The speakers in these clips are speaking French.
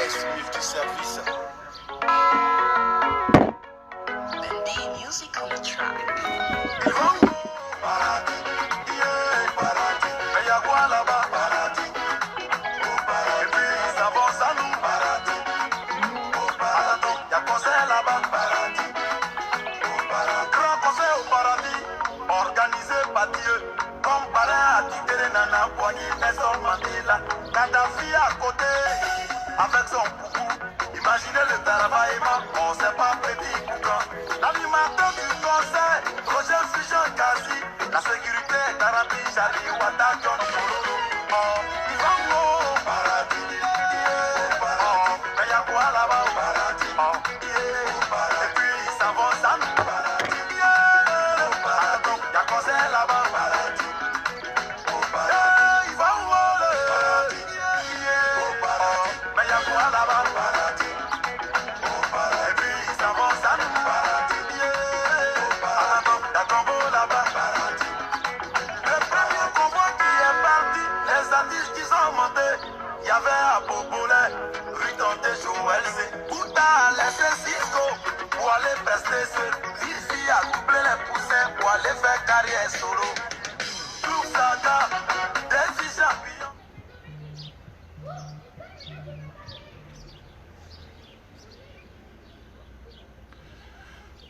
suivre du service. Bendy Music on the track. Mais y'a quoi là-bas? Et puis ça avance à nous. Attends, y'a concert là-bas. Grand concert au paradis, organisé par Dieu. Comme parrain à Titere Nana Poigny, Nelson Mandela. Kadhafi à côté, avec son coucou. Imaginez le travail, on sait pas petit boucan. L'animateur du concert, Roger Fischer Kasi. La sécurité, Tarabi, Charlie, Wata, John Sororo. Oh, ils vont au paradis. Oh, mais y'a quoi là-bas au paradis? Oh, yeah. Et puis ils s'avancent à nous. Attends, y'a concert là-bas au paradis. Ils vont voler. Mais y'a quoi là-bas au paradis? Et puis ils s'avancent à nous. Attends, y'a combo là-bas. Le premier convoi qui est parti, les artistes qui sont montés, il y avait Abobole, rue Dante Joël C. Bouta a laissé Cisco pour aller prester seul. Zizi a doublé les poussins pour aller faire carrière solo. Tout ça, des filles champions.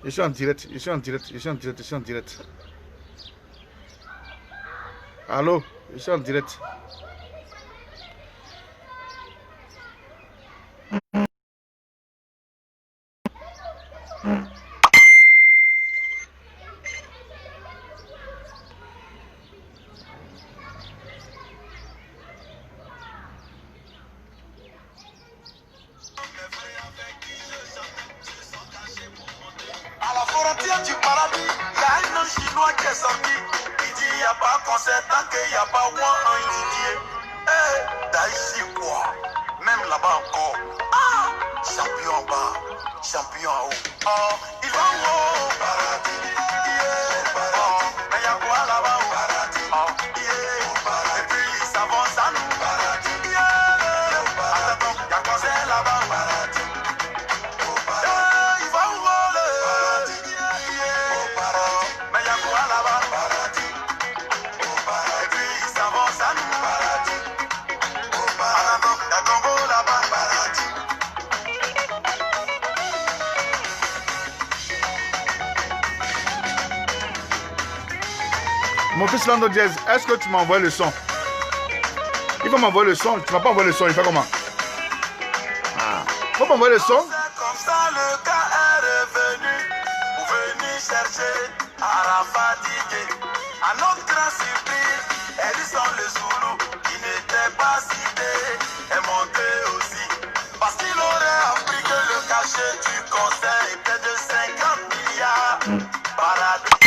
Je suis en direct, je suis en direct, je suis en direct, je suis en direct. Allô, je suis en direct. À la frontière du paradis, il y a un homme chinois qui est sorti. Il dit il n'y a pas concert tant qu'il n'y a pas moins un Didier. Eh, Daïchi quoi? Même là-bas encore. Ah, champion en bas, champion en haut. Oh, il va au paradis. Yeah. Oh, mais il y a quoi là-bas au paradis? Oh, yeah. Et puis ils s'avancent à nous. Paradis. Yeah. Attends, il y a concert là-bas au paradis. Il va voler. Mais y'a quoi là-bas? Et puis ils s'avancent à nous. Attends, y'a Congo là-bas. Mon fils Lando Diaz, est-ce que tu m'envoies le son? Il faut m'envoyer le son. Tu m'as pas envoyé le son, il fait comment? Ah. Faut m'envoyer le son. C'est comme ça le cas est revenu pour venir chercher Arafat Didier. À notre grand surprise, Edison le Zoulou, qui n'était pas cité, est monté aussi. Parce qu'il aurait appris que le cachet du concert était de 50 milliards. Paradis.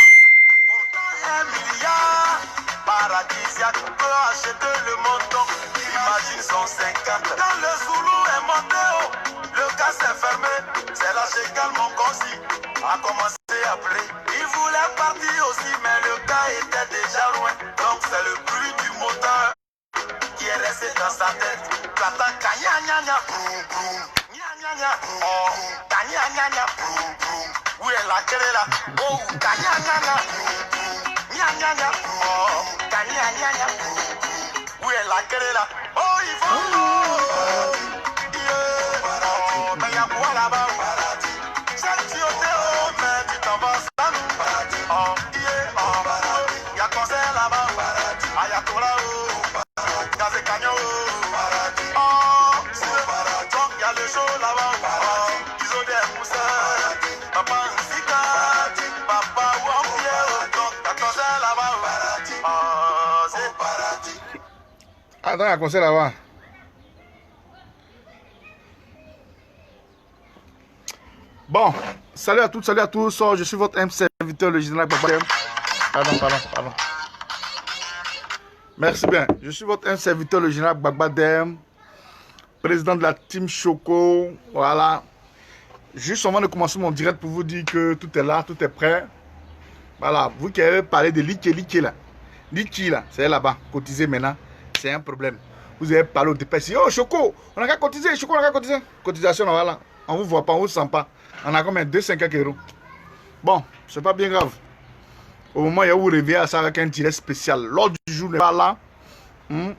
Pourtant, 1 milliard paradisiaque peut acheter le montant. Imagine 150. Quand le Zoulou est monté haut, le cas s'est fermé. C'est là chez mon consi a commencé à pleurer. Il voulait partir aussi, mais le cas était déjà loin. Donc c'est le bruit du moteur qui est resté dans sa tête. Plata kanya nya nya broum broum. Nya nya nya oh kanya nya nya broum broum. Où est la clé là? Oh kanya nya nya broum broum. Nya nya nya oh kanya nya nya broum broum. Où est la clé là? Oh il faut yeah. Oh mais y'a quoi là-bas? C'est Tioté oh mais tu t'en vas sans nous. Oh yeah oh y'a concert là-bas. Ayatollah oh. Gazé Cagnon, oh, donc il y a le show là-bas, oh, ils ont des moussins, papa Nsika, papa Wampier, donc il y a concert là-bas, oh, c'est paradis. Attends, il y a un concert là-bas. Bon, salut à toutes, salut à tous. Je suis votre MC serviteur, le général Babadem. Pardon. Merci bien. Je suis votre MC serviteur, le général Babadem, président de la team Choco. Voilà. Juste avant de commencer mon direct pour vous dire que tout est là, tout est prêt. Voilà. Vous qui avez parlé de Liké là. Liké là, c'est là-bas. Cotiser maintenant, c'est un problème. vous avez parlé au départ. Oh, Choco, on a qu'à cotiser, Choco, on a qu'à cotiser. Cotisation, voilà. On ne vous voit pas, on ne vous sent pas. On a combien? 2,5 € Bon, c'est pas bien grave. Au moment où vous réveillez à ça avec un direct spécial, l'ordre du jour n'est pas là.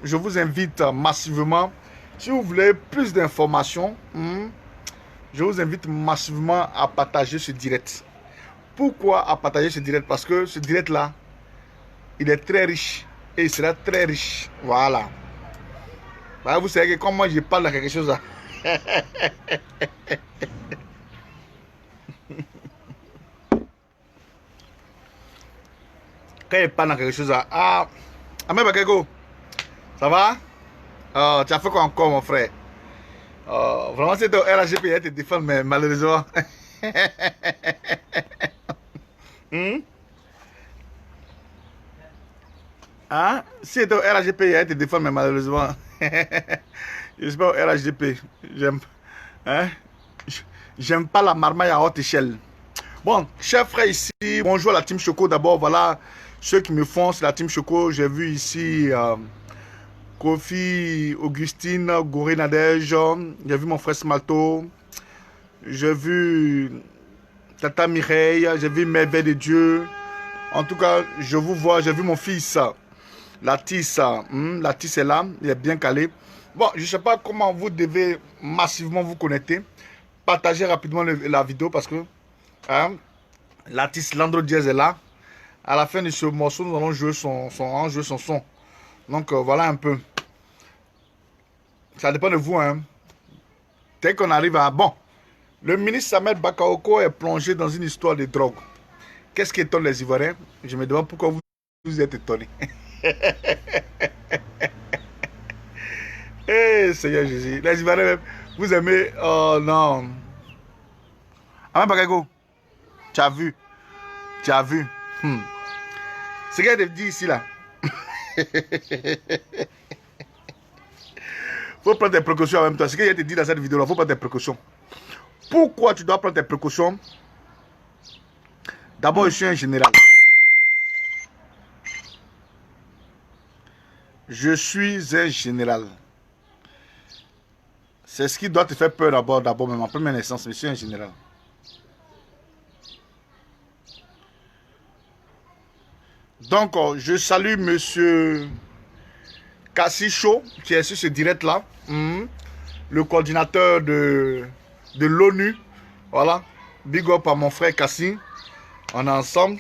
Je vous invite massivement. Si vous voulez plus d'informations, je vous invite massivement à partager ce direct. Pourquoi à partager ce direct? Parce que ce direct-là, il est très riche. Et il sera très riche. Voilà. Bah, vous savez que comme moi je parle de quelque chose là. Quand il parle de quelque chose là. Ah, Ahmed Bakayoko, ça va? Tu as fait quoi encore, mon frère? Vraiment, c'est ton RHGP qui te défend, mais malheureusement. Hein? C'est ton RHGP qui te défend, mais malheureusement. Je suis pas au RHGP. J'aime pas la marmaille à haute échelle. Bon, chers frères ici, bonjour à la team Choco d'abord. Voilà ceux qui me font, c'est la team Choco. J'ai vu ici Kofi, Augustine, Goré Nadège. J'ai vu mon frère Smalto. J'ai vu Tata Mireille. J'ai vu Merveille de Dieu. En tout cas, je vous vois. J'ai vu mon fils. La tisse est là. Il est bien calé. Bon, je ne sais pas comment vous devez massivement vous connecter. Partagez rapidement la vidéo parce que l'artiste Landro Diaz est là. À la fin de ce morceau, nous allons jouer son son. Donc voilà un peu. Ça dépend de vous. Dès qu'on arrive à... Bon, le ministre Samuel Bakayoko est plongé dans une histoire de drogue. Qu'est-ce qui étonne les Ivoiriens? Je me demande pourquoi vous êtes étonnés. Eh, Seigneur Jésus. Les Ivoiriens, vous aimez... Oh non. Ahmed Bakayoko, tu as vu. Ce qu'il a dit ici là. Faut prendre des précautions en même temps. Ce qu'il a dit dans cette vidéo là, faut prendre des précautions. Pourquoi tu dois prendre des précautions? D'abord, je suis un général. Je suis un général. C'est ce qui doit te faire peur d'abord, même en première naissance. Je suis un général. Donc, je salue monsieur Kassicho, qui est sur ce direct-là, le coordinateur de l'ONU. Voilà, big up à mon frère Kassi, on est ensemble.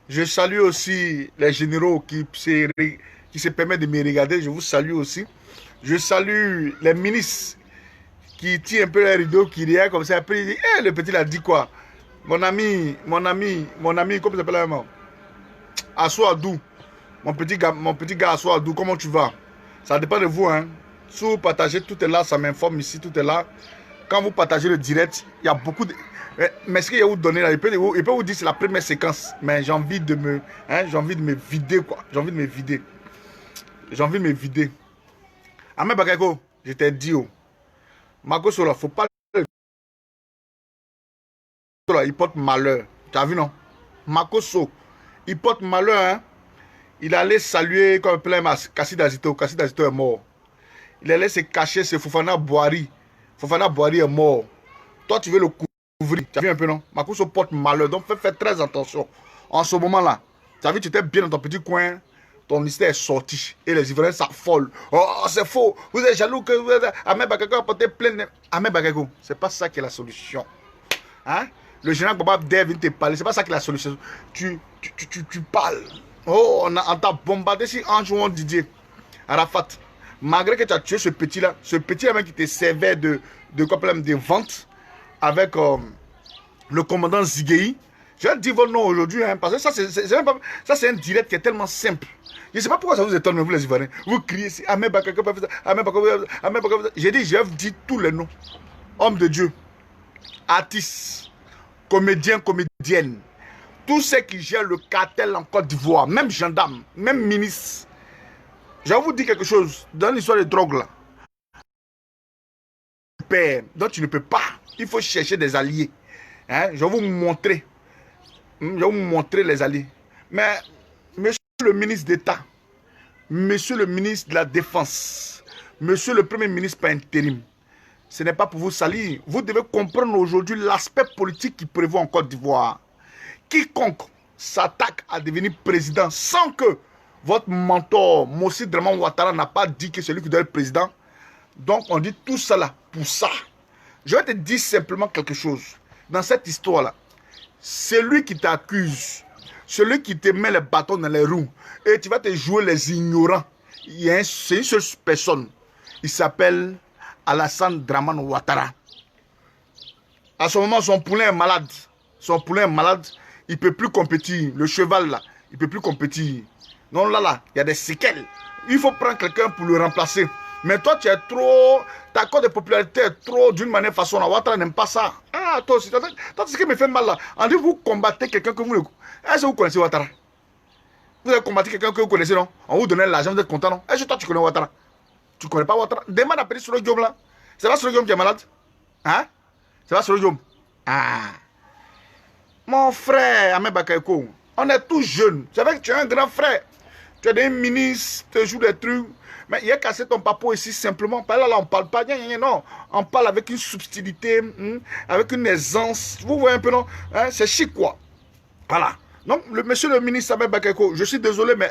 Je salue aussi les généraux qui se permettent de me regarder, je vous salue aussi. Je salue les ministres qui tirent un peu les rideaux, qui rient comme ça, après ils disent, hey, le petit il a dit quoi? Mon ami, comment s'appelle la maman? Assoadou, mon petit gars Assoadou, comment tu vas? Ça dépend de vous, Si vous partagez, tout est là, ça m'informe ici, tout est là. Quand vous partagez le direct, il y a beaucoup de... Mais ce qu'il va vous donner là, il peut vous dire c'est la première séquence, mais j'ai envie de me... j'ai envie de me vider, quoi. J'ai envie de me vider. Ahmed Bakayoko, je t'ai dit, Makoso là, faut pas... Il porte malheur. Tu as vu, non? Makoso, il porte malheur, Il allait saluer comme plein Kassi Dazito. Kassi Dazito est mort. Il allait se cacher, c'est Fofana Boari. Fofana Boari est mort. Toi, tu veux le couvrir. Tu as vu un peu, non? Makoso porte malheur. Donc, fais très attention. En ce moment-là, tu as vu, tu étais bien dans ton petit coin. Ton histoire est sortie. Et les Ivoiriens s'affolent. Oh, c'est faux. Vous êtes jaloux que Ahmed Bakayoko a porté plein de... Ahmed Bakayoko, c'est pas ça qui est la solution. Le général Baba vient te parler. C'est pas ça qui est la solution. Tu parles. Oh, on t'a bombardé si en jouant Didier Arafat. Malgré que tu as tué ce petit-là, même qui te servait de problème de vente avec le commandant Zigueï. Je vais te dire votre nom aujourd'hui, parce que ça c'est un direct qui est tellement simple. Je ne sais pas pourquoi ça vous étonne, vous les Ivoiriens. Vous criez, Ahmed Bakayoko, Ahmed Bakayoko. J'ai dit, je vais vous dire tous les noms. Homme de Dieu, artiste, comédien, comédienne. Tous ceux qui gèrent le cartel en Côte d'Ivoire, même gendarme, même ministre. Je vais vous dire quelque chose. Dans l'histoire de drogue là. Donc tu ne peux pas. Il faut chercher des alliés. Je vais vous montrer. Je vais vous montrer les alliés. Mais, monsieur le ministre d'État, monsieur le ministre de la Défense, Monsieur le Premier ministre par intérim, ce n'est pas pour vous salir. Vous devez comprendre aujourd'hui l'aspect politique qui prévaut en Côte d'Ivoire. Quiconque s'attaque à devenir président sans que votre mentor, Mossi Draman Ouattara, n'a pas dit que c'est lui qui doit être président. Donc on dit tout ça là pour ça. Je vais te dire simplement quelque chose. Dans cette histoire-là, celui qui t'accuse, celui qui te met les bâtons dans les roues, et tu vas te jouer les ignorants, c'est une seule personne. Il s'appelle Alassane Dramane Ouattara. À ce moment, son poulain est malade. Son poulain est malade. Il ne peut plus compétir. Le cheval, là, il ne peut plus compétir. Donc là, il y a des séquelles. Il faut prendre quelqu'un pour le remplacer. Mais toi, tu es trop... Ta cote de popularité est trop d'une manière façon. Ouattara n'aime pas ça. Ah, toi aussi. Toi, ce qui me fait mal là. On dit vous combattez quelqu'un que vous ne... Est-ce que vous connaissez Ouattara? Vous avez combattu quelqu'un que vous connaissez, non? On vous donnait l'argent, vous êtes content, non? Est-ce que toi, tu connais Ouattara? Tu ne connais pas Ouattara? Demande à Petit Solo Guillaume là. C'est pas Solo Guillaume qui est malade? Hein? C'est pas Solo Guillaume? Ah. Mon frère, Ahmed Bakayoko, on est tous jeunes. C'est vrai que tu es un grand frère. Tu es des ministres, tu joues des trucs. Mais il a cassé ton papa ici simplement. Par là, on ne parle pas. Non. On parle avec une subtilité, avec une aisance. Vous voyez un peu, non? Hein? C'est chic, quoi. Voilà. Donc, monsieur le ministre Ahmed Bakayoko, je suis désolé, mais...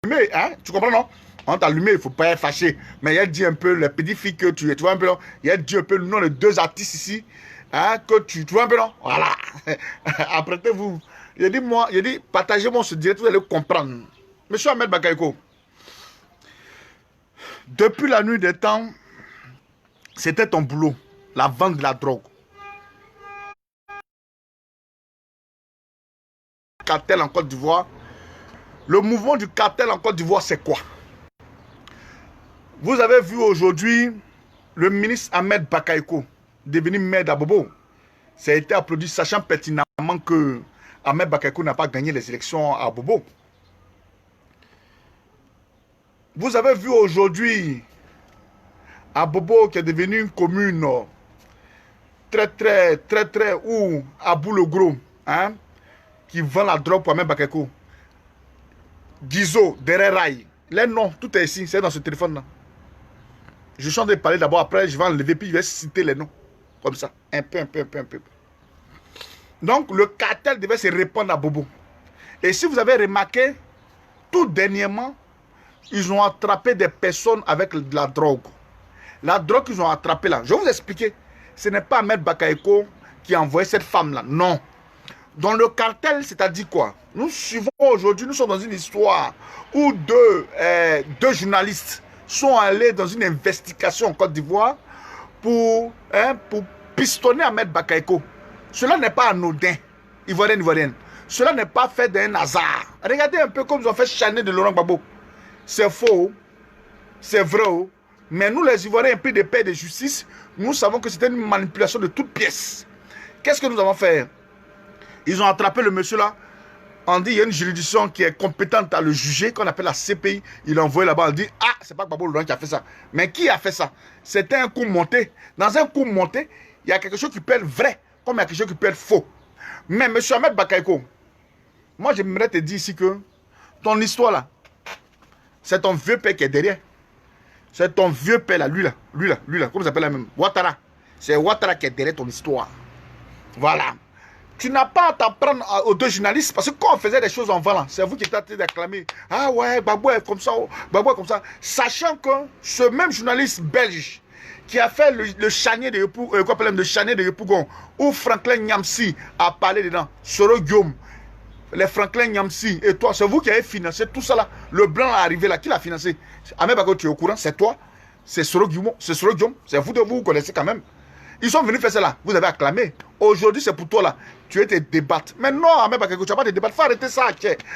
Mais, hein? Tu comprends, non? On t'a allumé, il ne faut pas être fâché. Mais il a dit un peu les petites filles que tu es. Tu vois un peu, non? Il a dit un peu le nom de deux artistes ici. Hein, que tu vois un peu, non? Voilà. Apprêtez-vous. Il a dit, partagez-moi ce direct, vous allez comprendre. Monsieur Ahmed Bakayoko, depuis la nuit des temps, c'était ton boulot, la vente de la drogue. Cartel en Côte d'Ivoire. Le mouvement du cartel en Côte d'Ivoire, c'est quoi? Vous avez vu aujourd'hui le ministre Ahmed Bakayoko devenu maire d'Abobo. Ça a été applaudi, sachant pertinemment que Ahmed Bakayoko n'a pas gagné les élections à Abobo. Vous avez vu aujourd'hui Abobo qui est devenu une commune très, où Abou le Gros, hein, qui vend la drogue pour Ahmed Bakayoko. Guizo, Dereraï, les noms, tout est ici, c'est dans ce téléphone-là. Je suis en train de parler d'abord, après je vais enlever, puis je vais citer les noms. Comme ça, un peu. Donc, le cartel devait se répandre à Bobo. Et si vous avez remarqué, tout dernièrement, ils ont attrapé des personnes avec de la drogue. La drogue qu'ils ont attrapée là, je vais vous expliquer. Ce n'est pas Ahmed Bakayoko qui a envoyé cette femme-là, non. Dans le cartel, c'est-à-dire quoi? Nous suivons aujourd'hui, nous sommes dans une histoire où deux journalistes sont allés dans une investigation en Côte d'Ivoire pour pistonner Ahmed Bakayoko. Cela n'est pas anodin, Ivoirienne. Cela n'est pas fait d'un hasard. Regardez un peu comme ils ont fait Chané de Laurent Gbagbo. C'est faux, c'est vrai, mais nous les Ivoiriens pris de paix et de justice, nous savons que c'était une manipulation de toutes pièces. Qu'est-ce que nous avons fait? Ils ont attrapé le monsieur là. On dit il y a une juridiction qui est compétente à le juger, qu'on appelle la CPI. Il l'a envoyé là-bas, on dit ah, c'est pas Gbagbo Laurent qui a fait ça. Mais qui a fait ça? C'était un coup monté. Dans un coup monté, il y a quelque chose qui peut être vrai, comme il y a quelque chose qui peut être faux. Mais monsieur Ahmed Bakayoko, moi j'aimerais te dire ici que ton histoire là, c'est ton vieux père qui est derrière. C'est ton vieux père là, lui là, comment ça s'appelle la même? Ouattara. C'est Ouattara qui est derrière ton histoire. Voilà. Tu n'as pas à t'apprendre aux deux journalistes, parce que quand on faisait des choses en valant, c'est vous qui êtes en train d'acclamer. Ah ouais, Gbagbo est comme ça, Gbagbo est comme ça. Sachant que ce même journaliste belge qui a fait le Chané de Yopougon, où Franklin Nyamsi a parlé dedans, Soro Guillaume, les Franklin Nyamsi et toi, c'est vous qui avez financé tout ça là. Le blanc est arrivé là, qui l'a financé? Ahmed Bakayoko, tu es au courant? C'est toi? C'est Soro Guillaume? C'est Soro Guillaume? C'est vous, vous connaissez quand même. Ils sont venus faire ça là, vous avez acclamé. Aujourd'hui, c'est pour toi là. Tu es te débattre. Mais non, Ahmed Bakayoko, tu n'as pas de débattre. Il faut arrêter ça,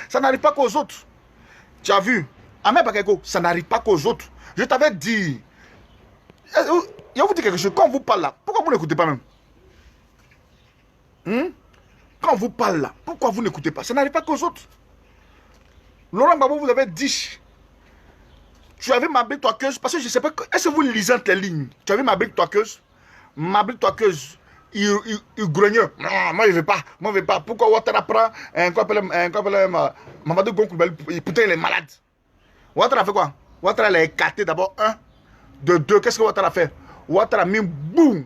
ça n'arrive pas qu'aux autres. Tu as vu? Ahmed Bakayoko, ça n'arrive pas qu'aux autres. Je t'avais dit. Je vais vous dire quelque chose. Quand on vous parle là, pourquoi vous n'écoutez pas même? Quand on vous parle là, pourquoi vous n'écoutez pas? Ça n'arrive pas qu'aux autres. Laurent Gbagbo, vous avez dit. Tu avais ma brique toqueuse. Parce que je ne sais pas. Est-ce que vous lisez tes lignes? Tu avais ma brique toqueuse. Ma brique toqueuse. Il grognait. Non, moi je ne veux pas. Moi je ne veux pas. Pourquoi Ouattara prend un Mamadou Gonkou? Putain, il est malade. Ouattara a fait quoi? Ouattara l'a écarté d'abord, un. De deux, qu'est-ce que Ouattara a fait? Ouattara a mis boum.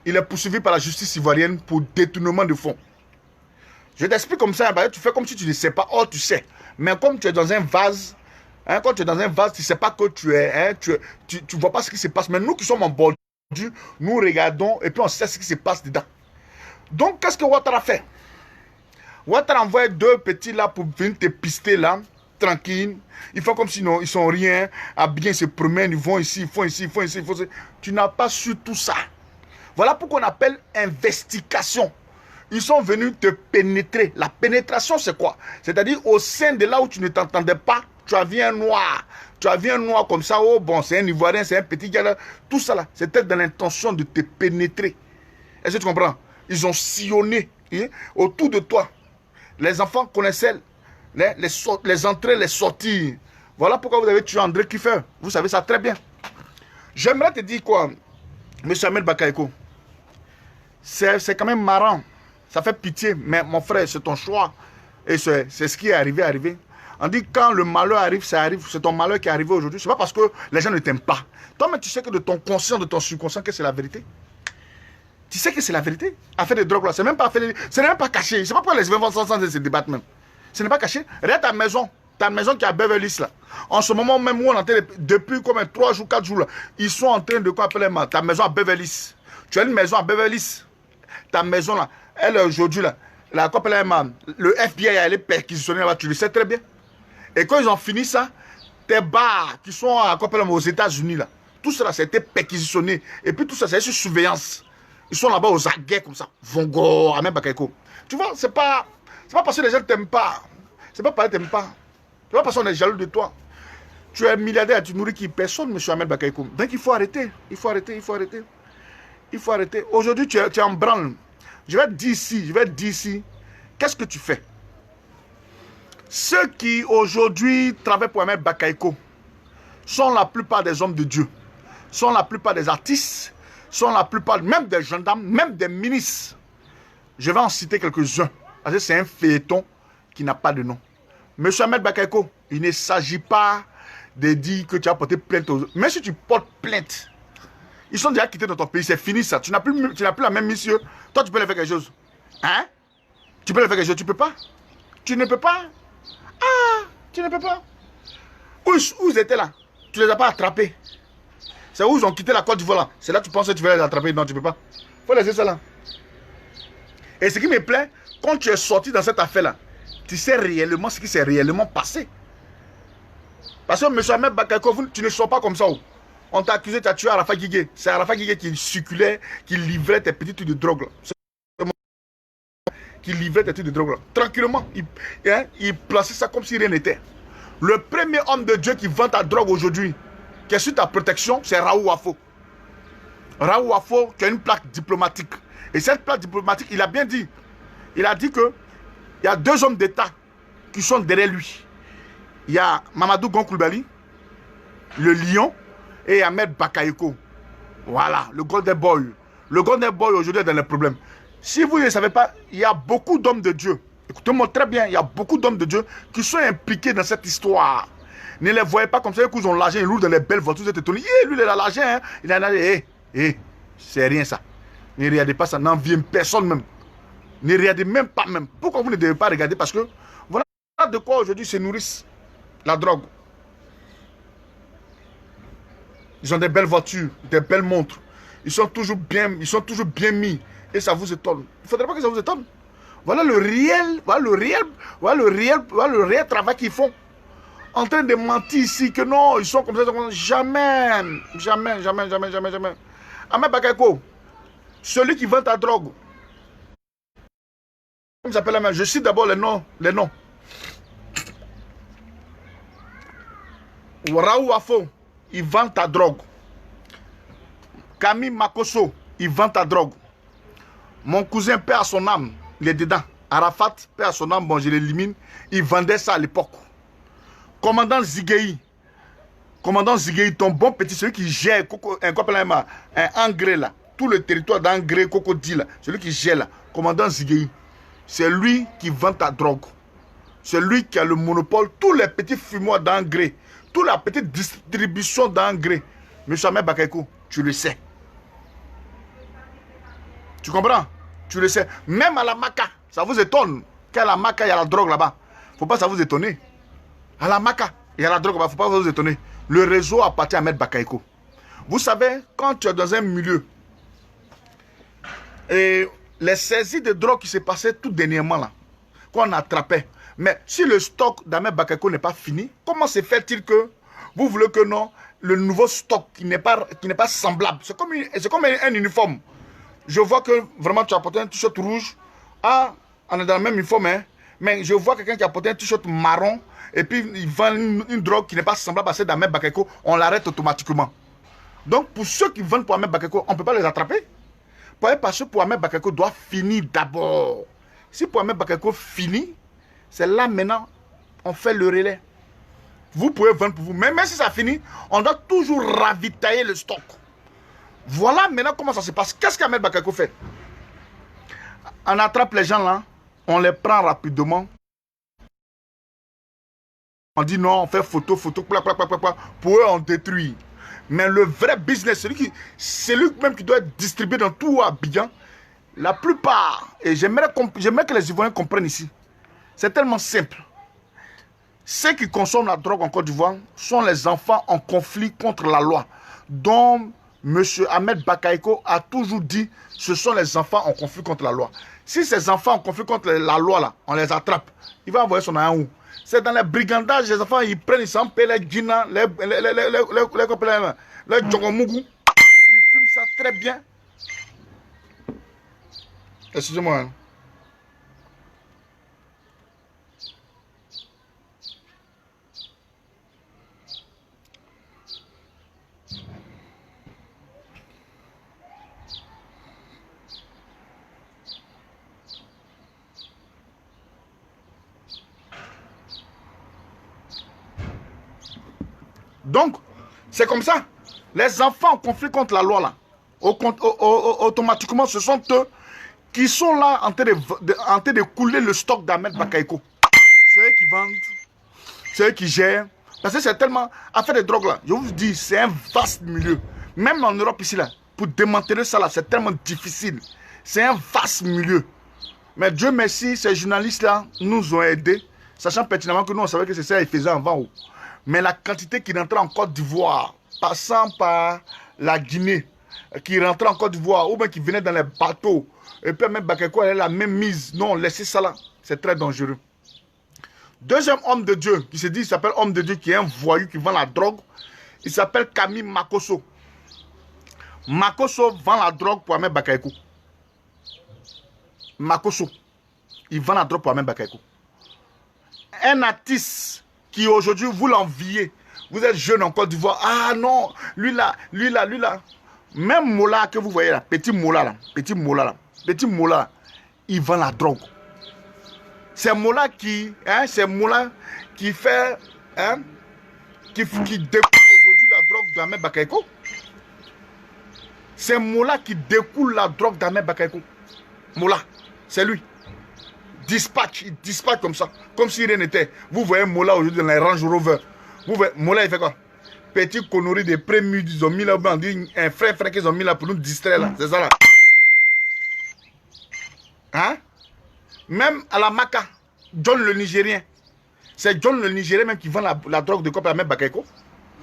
Il est poursuivi par la justice ivoirienne pour détournement de fonds. Je t'explique comme ça, tu fais comme si tu ne sais pas. Oh, tu sais. Mais comme tu es dans un vase, hein, quand tu es dans un vase, tu ne sais pas que tu es, hein, tu vois pas ce qui se passe. Mais nous qui sommes en bordure, nous regardons et puis on sait ce qui se passe dedans. Donc, qu'est-ce que Ouattara a fait? Ouattara a envoyé deux petits là pour venir te pister là, tranquille. Ils font comme si non, ils sont rien, à bien se promènent, ils vont ici, ils font ici, ils font ici, ils font ici. Tu n'as pas su tout ça. Voilà pourquoi on appelle investigation. Ils sont venus te pénétrer. La pénétration, c'est quoi? C'est-à-dire au sein de là où tu ne t'entendais pas, tu as vu un noir. Tu as vu un noir comme ça, oh bon, c'est un Ivoirien, c'est un petit gars là. Tout ça là, c'était dans l'intention de te pénétrer. Est-ce que tu comprends? Ils ont sillonné autour de toi. Les enfants connaissaient les entrées, les sorties. Voilà pourquoi vous avez tué André Kiffer. Vous savez ça très bien. J'aimerais te dire quoi, M. Ahmed Bakayoko. C'est quand même marrant. Ça fait pitié, mais mon frère, c'est ton choix. Et c'est ce qui est arrivé. On dit quand le malheur arrive, ça arrive. C'est ton malheur qui est arrivé aujourd'hui. C'est pas parce que les gens ne t'aiment pas. Toi, mais tu sais que de ton conscient, de ton subconscient, que c'est la vérité. Tu sais que c'est la vérité. Affaire de drogue là, c'est même pas caché. C'est pas pourquoi les événements sont censés se débattre même. Ce n'est pas caché. Regarde ta maison qui est à Beverly Hills là. En ce moment même où on entend depuis comme 3 jours, 4 jours là, ils sont en train de quoi appeler ta maison à Beverly Hills. Tu as une maison à Beverly Hills. Ta maison là, elle aujourd'hui là, le FBI a les perquisitionner là-bas, tu le sais très bien. Et quand ils ont fini ça, tes bars qui sont aux États-Unis là, tout ça c'était perquisitionné. Et puis tout ça c'est sur surveillance. Ils sont là-bas aux aguets comme ça. Vongo, Ahmed Bakayoko. Tu vois, c'est pas parce que les gens ne t'aiment pas. C'est pas parce qu'ils ne t'aiment pas. C'est pas parce qu'on est jaloux de toi. Tu es milliardaire, tu nourris qui? Personne, M. Ahmed Bakayoko. Donc il faut arrêter. Il faut arrêter. Aujourd'hui, tu es en branle. Je vais te dire ici, qu'est-ce que tu fais? Ceux qui aujourd'hui travaillent pour Ahmed Bakayoko sont la plupart des hommes de Dieu, sont la plupart des artistes, sont la plupart même des gendarmes, même des ministres. Je vais en citer quelques-uns, parce que c'est un feuilleton qui n'a pas de nom. Monsieur Ahmed Bakayoko, il ne s'agit pas de dire que tu as porté plainte aux autres. Même si tu portes plainte, ils sont déjà quittés dans ton pays, c'est fini ça. Tu n'as plus la même mission. Toi, tu peux leur faire quelque chose. Hein? Tu peux leur faire quelque chose, tu peux pas? Tu ne peux pas? Ah, tu ne peux pas. Où ils étaient là? Tu les as pas attrapés. C'est où ils ont quitté la Côte d'Ivoire là. C'est là que tu penses que tu vas les attraper. Non, tu peux pas. Faut laisser ça là. Et ce qui me plaît, quand tu es sorti dans cette affaire là, tu sais réellement ce qui s'est réellement passé. Parce que M. Ahmed Bakayoko, tu ne sors pas comme ça. On t'a accusé, tu as tué Arafat Guigué. C'est Arafat Guigué qui circulait, qui livrait tes petits trucs de drogue là. Qui livrait tes trucs de drogue là. Tranquillement, il plaçait ça comme si rien n'était. Le premier homme de Dieu qui vend ta drogue aujourd'hui, qui est sur ta protection, c'est Raoul Wafo. Raoul Wafo, tu as une plaque diplomatique. Et cette plaque diplomatique, il a bien dit. Il a dit que il y a 2 hommes d'État qui sont derrière lui. Il y a Mamadou Gon Coulibaly, le lion, et Ahmed Bakayoko. Voilà, le Golden Boy. Le Golden Boy aujourd'hui est dans les problèmes. Si vous ne savez pas, il y a beaucoup d'hommes de Dieu. Écoutez-moi très bien, il y a beaucoup d'hommes de Dieu qui sont impliqués dans cette histoire. Ne les voyez pas comme ça, qu'ils ont l'argent, ils roulent dans les belles voitures, vous êtes étonnés. Lui, il a l'argent, hein? Il a l'argent. C'est rien ça. Ne regardez pas ça, n'enviez personne même. Ne regardez même pas même. Pourquoi vous ne devez pas regarder? Parce que voilà de quoi aujourd'hui se nourrissent la drogue. Ils ont des belles voitures, des belles montres. Ils sont toujours bien mis. Et ça vous étonne. Il ne faudrait pas que ça vous étonne. Voilà le réel travail qu'ils font. En train de mentir ici que non, ils sont comme ça. Jamais. Ahmed Bakayoko, celui qui vend ta drogue. Comment s'appelle la main? Je cite d'abord les noms. Raoul Wafo, il vend ta drogue. Camille Makosso, il vend ta drogue. Mon cousin, paix à son âme, il est dedans. Arafat, paix à son âme, bon, je l'élimine. Il vendait ça à l'époque. Commandant Zigueï, ton bon petit, celui qui gère un engrais là, tout le territoire d'engrais Cocody là, celui qui gère là, commandant Zigueï, c'est lui qui vend ta drogue. C'est lui qui a le monopole, tous les petits fumoirs d'engrais toute la petite distribution d'engrais, M. Ahmed Bakayoko, tu le sais. Tu comprends? Tu le sais. Même à la Maca, ça vous étonne qu'à la Maca, il y a la drogue là-bas. Faut pas ça vous étonner. À la Maca, il y a la drogue là-bas. Faut pas vous étonner. Le réseau appartient à Ahmed Bakayoko. Vous savez, quand tu es dans un milieu, et les saisies de drogue qui s'est passé tout dernièrement là, qu'on attrapait. Mais si le stock d'Ahmed Bakayoko n'est pas fini, comment se fait-il que vous voulez que non, le nouveau stock qui n'est pas semblable, c'est comme un uniforme. Je vois que vraiment tu as apporté un t-shirt rouge. Ah, on est dans le même uniforme, hein? Mais je vois quelqu'un qui a apporté un t-shirt marron et puis il vend une drogue qui n'est pas semblable à celle d'Ahmed Bakayoko, on l'arrête automatiquement. Donc pour ceux qui vendent pour Ahmed Bakayoko, on ne peut pas les attraper. Parce que pour Ahmed Bakayoko doit finir d'abord. Si pour Ahmed Bakayoko finit, c'est là maintenant, on fait le relais. Vous pouvez vendre pour vous. Mais même si ça finit, on doit toujours ravitailler le stock. Voilà maintenant comment ça se passe. Qu'est-ce qu'Ahmed Bakayoko fait? On attrape les gens là, on les prend rapidement. On dit non, on fait photo, pour eux on détruit. Mais le vrai business, c'est lui même qui doit être distribué dans tout Abidjan. La plupart, et j'aimerais que les Ivoiriens comprennent ici, c'est tellement simple. Ceux qui consomment la drogue en Côte d'Ivoire sont les enfants en conflit contre la loi, dont M. Ahmed Bakayoko a toujours dit ce sont les enfants en conflit contre la loi. Si ces enfants en conflit contre la loi, là, on les attrape, il va envoyer son argent où? C'est dans les brigandages, les enfants, ils prennent, ils s'en paient les djinnas, les djongomougou. Ils fument ça très bien. Excusez-moi. Hein. Donc, c'est comme ça. Les enfants en conflit contre la loi, là, automatiquement, ce sont eux qui sont là en train de couler le stock d'Ahmed Bakayoko. C'est eux qui vendent, c'est eux qui gèrent. Parce que c'est tellement... Affaire de drogue, là, je vous dis, c'est un vaste milieu. Même en Europe, ici, là, pour démanteler ça, là, c'est tellement difficile. C'est un vaste milieu. Mais Dieu merci, ces journalistes-là nous ont aidés, sachant pertinemment que nous, on savait que c'est ça qu'ils faisaient avant. Mais la quantité qui rentrait en Côte d'Ivoire, passant par la Guinée, qui rentrait en Côte d'Ivoire, ou bien qui venait dans les bateaux, et puis même Bakayoko, elle a la même mise. Non, laissez ça là, c'est très dangereux. Deuxième homme de Dieu, qui se dit, il s'appelle homme de Dieu, qui est un voyou, qui vend la drogue, il s'appelle Camille Makosso. Makosso vend la drogue pour Ahmed Bakayoko. Makosso, il vend la drogue pour Ahmed Bakayoko. Un artiste qui aujourd'hui vous l'enviez. Vous êtes jeune en Côte d'Ivoire. Ah non, lui là. Même Mola que vous voyez là, petit Mola là, il vend la drogue. C'est Mola qui fait, qui découle aujourd'hui la drogue d'Ahmed Bakayoko. C'est Mola qui découle la drogue d'Ahmed Bakayoko. Mola, c'est lui. Il dispatche comme ça, comme si rien n'était. Vous voyez Mola aujourd'hui dans les Range Rover. Vous voyez, Mola il fait quoi? Petit connerie des prémus, ils ont mis là, un frère qu'ils ont mis là pour nous distraire là. C'est ça là. Hein? Même à la Maca, John le Nigérien. C'est John le Nigérien même qui vend la drogue de Ahmed Bakayoko.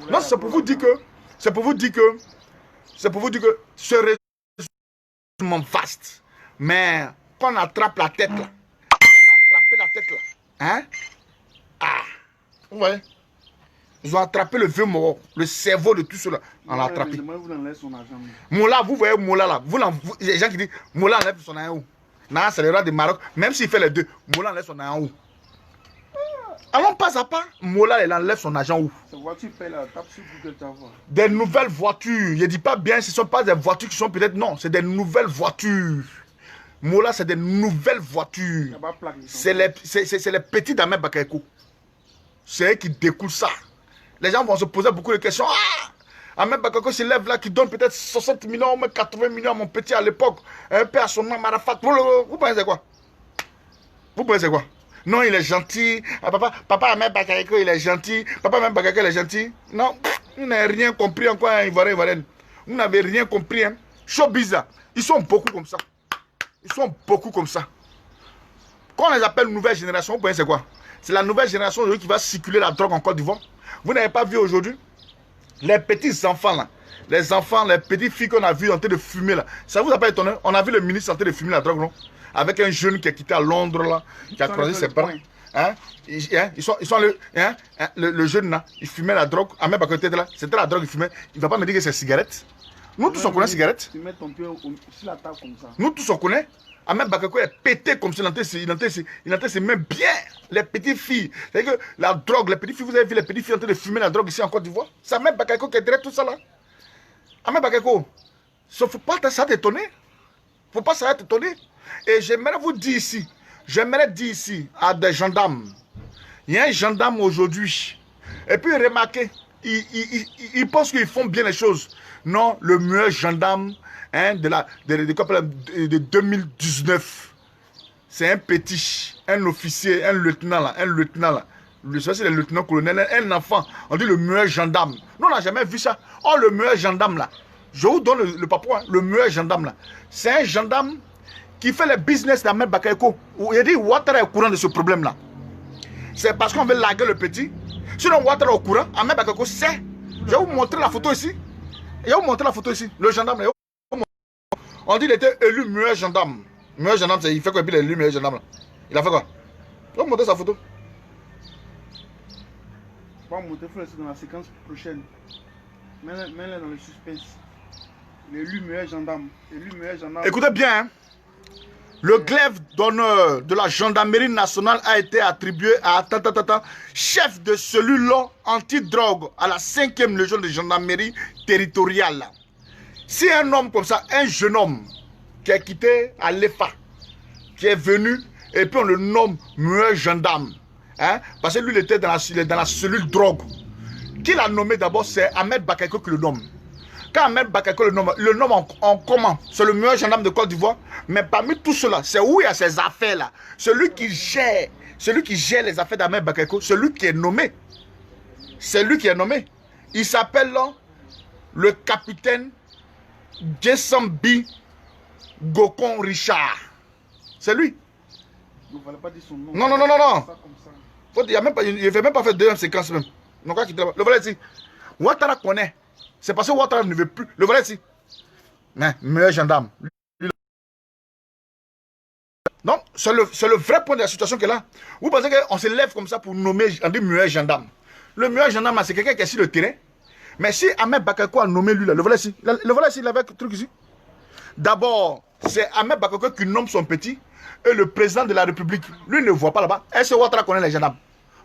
Non, c'est pour vous dire que ce réseau est tellement vaste. Mais quand on attrape la tête là, hein? Ah, ouais. Ils ont attrapé le vieux mort, le cerveau de tout cela. On l'a attrapé. Mola, vous voyez Mola là. Les gens qui disent Mola enlève son argent où? Non, c'est le roi du Maroc. Même s'il fait les deux, Mola enlève son argent où? Allons pas à pas. Mola, il enlève son argent où? Des nouvelles voitures. Je ne dis pas bien, ce ne sont pas des voitures qui sont peut-être. Non, c'est des nouvelles voitures. Mola, c'est des nouvelles voitures. C'est les petits d'Ahmed Bakayoko. C'est eux qui découlent ça. Les gens vont se poser beaucoup de questions. Ah, Ahmed Bakayoko se lève là, qui donne peut-être 60 millions, 80 millions à mon petit à l'époque. Un peu à son nom, Marafat. Vous pensez quoi? Vous pensez quoi? Non, il est gentil. Ah, papa Ahmed Bakayoko, il est gentil. Papa Ahmed Bakayoko, il est gentil. Non, vous n'avez rien compris encore, hein, Ivoirien. Vous n'avez rien compris. Hein. Showbiz, ils sont beaucoup comme ça. Ils sont beaucoup comme ça. Quand on les appelle nouvelle génération, vous voyez c'est quoi? C'est la nouvelle génération qui va circuler la drogue en Côte d'Ivoire. Vous n'avez pas vu aujourd'hui les petits enfants là, les enfants, les petites filles qu'on a vues en train de fumer là. Ça vous a pas étonné? On a vu le ministre en train de fumer la drogue, non? Avec un jeune qui a quitté à Londres là, qui a croisé ses parents. Hein? Ils sont le jeune là, il fumait la drogue. À même à côté de là, c'était la drogue qu'il fumait. Il ne va pas me dire que c'est cigarette. Nous tous on connaît cigarette. Tu mets ton pied sur la table comme ça. Nous tous on connaît. Ahmed Bakayoko est pété comme ça, il entend ses mains bien. Les petites filles. C'est-à-dire que la drogue, les petites filles, vous avez vu les petites filles en train de fumer la drogue ici en Côte d'Ivoire? C'est Ahmed Bakayoko qui est derrière tout ça là. Ahmed Bakayoko, il ne faut pas ça t'étonner. Il ne faut pas ça t'étonner. Et j'aimerais vous dire ici, à des gendarmes. Il y a un gendarme aujourd'hui. Et puis remarquez, ils pensent qu'ils font bien les choses. Non, le meilleur gendarme de 2019, c'est un petit, un officier, un lieutenant là. C'est le lieutenant-colonel, un enfant. On dit le meilleur gendarme. Nous, on n'a jamais vu ça. Oh, le meilleur gendarme là. Je vous donne le papou, hein, le meilleur gendarme là. C'est un gendarme qui fait le business d'Ahmed Bakayoko. Il a dit Ouattara est au courant de ce problème là. C'est parce qu'on veut larguer le petit. Sinon, Ouattara est au courant. Ahmed Bakayoko sait. Je vais vous montrer la photo ici. Le gendarme là. On dit qu'il était élu meilleur gendarme. Meilleur gendarme, il fait quoi? Il est élu meilleur gendarme là. Il a fait quoi? Je vais vous montrer sa photo. On va montrer dans la séquence prochaine. Mets-le dans le suspense. L'élu meilleur gendarme. Écoutez bien, hein. Le glaive d'honneur de la gendarmerie nationale a été attribué à chef de cellule anti-drogue à la 5e légion de gendarmerie territoriale. Si un homme comme ça, un jeune homme qui a quitté à l'EFA, qui est venu et puis on le nomme meilleur gendarme, hein, parce que lui il était dans la cellule drogue. Qui l'a nommé d'abord, c'est Ahmed Bakayoko qui le nomme. Quand Ahmed Bakayoko le nomme en comment? C'est le meilleur gendarme de Côte d'Ivoire. Mais parmi tout cela, c'est où il y a ces affaires-là. Celui qui gère les affaires d'Ahmed Bakayoko, celui qui est nommé. C'est lui qui est nommé. Il s'appelle le capitaine Djessambi Gokon Richard. C'est lui. Il ne fallait pas dire son nom. Non. Il ne fait même pas faire deuxième séquence même. Donc, le voilà ici. Ouattara connaît. C'est parce que Ouattara ne veut plus. Le voilà ici. Mais, meilleur gendarme. Non, c'est le vrai point de la situation qui est là. Vous pensez qu'on se lève comme ça pour nommer, on dit meilleur gendarme. Le meilleur gendarme, c'est quelqu'un qui est sur le terrain. Mais si Ahmed Bakayoko a nommé lui, là, le voilà ici. Le voilà ici, il avait un truc ici. D'abord, c'est Ahmed Bakayoko qui nomme son petit. Et le président de la République, lui, ne le voit pas là-bas. Est-ce que Ouattara connaît les gendarmes?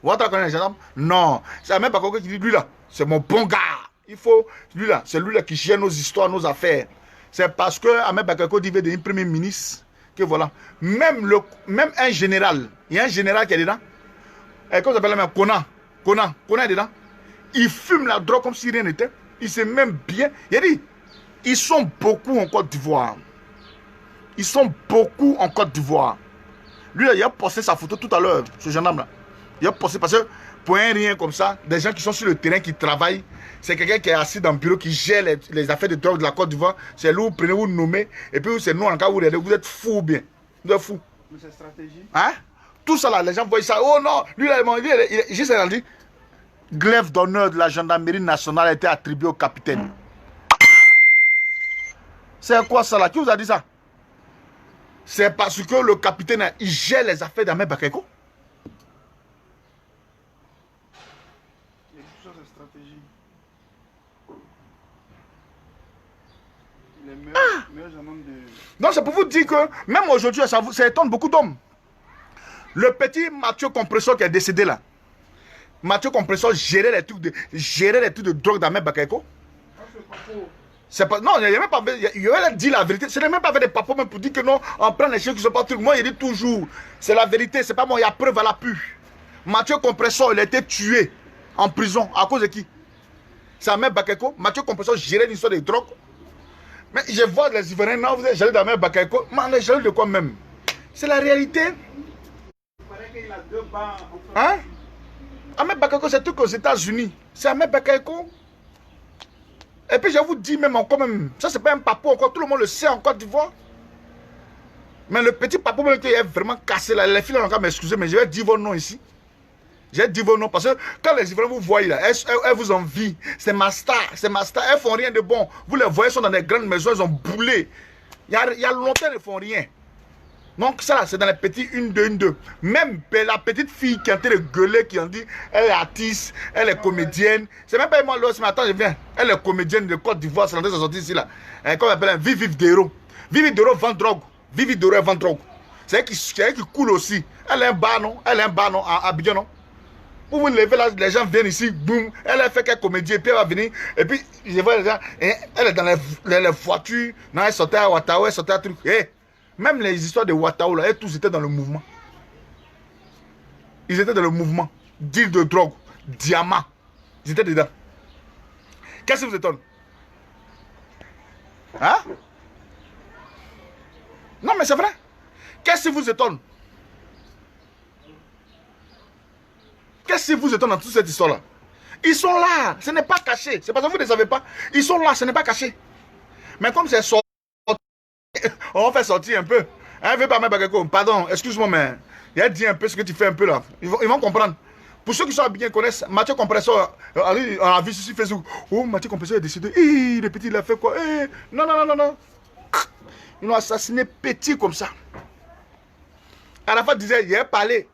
Ouattara connaît les gendarmes? Non. C'est Ahmed Bakayoko qui dit, lui là, c'est mon bon gars. Il faut, lui là, c'est lui là qui gère nos histoires, nos affaires. C'est parce que Ahmed Bakayoko dit qu'il veut devenir premier ministre. Que voilà. Même un général, il y a un général qui est dedans. Et comment ça s'appelle même Kona est dedans. Il fume la drogue comme si rien n'était. Il se met bien. Il a dit, ils sont beaucoup en Côte d'Ivoire. Lui, là, il a posté sa photo tout à l'heure, ce gendarme-là. Il a posté parce que, pour un rien comme ça, des gens qui sont sur le terrain, qui travaillent, c'est quelqu'un qui est assis dans le bureau, qui gère les affaires de drogue de la Côte d'Ivoire. C'est lui, vous prenez, vous nommez, et puis c'est nous, en cas où vous êtes fous ou bien. Vous êtes fous. Mais c'est stratégie. Hein? Tout ça là, les gens voient ça. Oh non, lui, là, juste il a dit, glaive d'honneur de la gendarmerie nationale a été attribué au capitaine. C'est quoi ça là? Qui vous a dit ça? C'est parce que le capitaine, il gère les affaires d'Ahmed Bakayoko. Il y a tout ça, c'est stratégie. Les meilleurs gendarmes de... Donc c'est pour vous dire que, même aujourd'hui, ça étonne beaucoup d'hommes. Le petit Mathieu Compressor qui est décédé là, Mathieu Compressor gérait les trucs de drogue d'Ahmed Bakayoko. C'est pas, non, il avait même pas dit la vérité. Ce n'est même pas fait des papos même pour dire que non, on prend les chiens qui sont pas trucs. Moi, il dit toujours, c'est la vérité, c'est pas moi, il y a preuve à l'appui. Mathieu Compressor, il a été tué en prison. À cause de qui? C'est Ahmed Bakayoko. Mathieu Compressor gérait une histoire de drogue. Mais je vois les Ivoiriens, non, vous êtes jaloux d'Ahmed Bakayoko. Mais on est jaloux de quoi même? C'est la réalité. il a 2 bancs. Hein? Ahmed Bakayoko, c'est tout aux États-Unis. C'est Ahmed Bakayoko. Et puis je vous dis même encore, même, ça c'est pas un papou encore, tout le monde le sait en Côte d'Ivoire. Mais le petit papou même qui est vraiment cassé là, les filles vont encore m'excuser, mais je vais dire vos noms ici. Je vais dire vos noms parce que quand les Ivoiriens vous voient là, elles vous envient. C'est ma star, elles font rien de bon. Vous les voyez, sont dans des grandes maisons, elles ont boulé. Il y a longtemps, elles ne font rien. Donc ça, c'est dans les petits 1-2-1-2. Même la petite fille qui est en train de gueuler, qui en dit, elle est artiste, elle est comédienne. C'est même pas moi l'autre, mais attends, je viens. Elle est comédienne de Côte d'Ivoire, c'est en train de sortir ici là. Comme on appelle Vivi Dero. Vivi Dero vend drogue. Vivi Dero vend drogue. C'est elle qui coule aussi. Elle a un bar, non? Elle a un bar, non? À Abidjan, non? Pour vous lever là, les gens viennent ici, boum. Elle a fait qu'elle comédie, et puis elle va venir. Et puis, je vois les gens, elle est dans les voitures. Non, elle sortait à Ouattara, elle sortait à truc. Même les histoires de Ouattara, là, tous étaient dans le mouvement. Ils étaient dans le mouvement. Deal de drogue, diamant. Ils étaient dedans. Qu'est-ce qui vous étonne? Hein? Non, mais c'est vrai. Qu'est-ce qui vous étonne? Qu'est-ce qui vous étonne dans toute cette histoire-là? Ils sont là. Ce n'est pas caché. C'est parce que vous ne savez pas. Ils sont là. Ce n'est pas caché. Mais comme c'est sorti, on va faire sortir un peu. Hein, veut pas Bakayoko. Pardon, excuse-moi, mais il a dit un peu ce que tu fais un peu là. Ils vont comprendre. Pour ceux qui sont bien connaissent, Mathieu Compresseur, on a vu sur Facebook. Oh, Mathieu Compresseur est décédé. Le petit, il a fait quoi? Non, non, non, non, non. Ils l'ont assassiné petit comme ça. Arafat disait, j'ai parlé.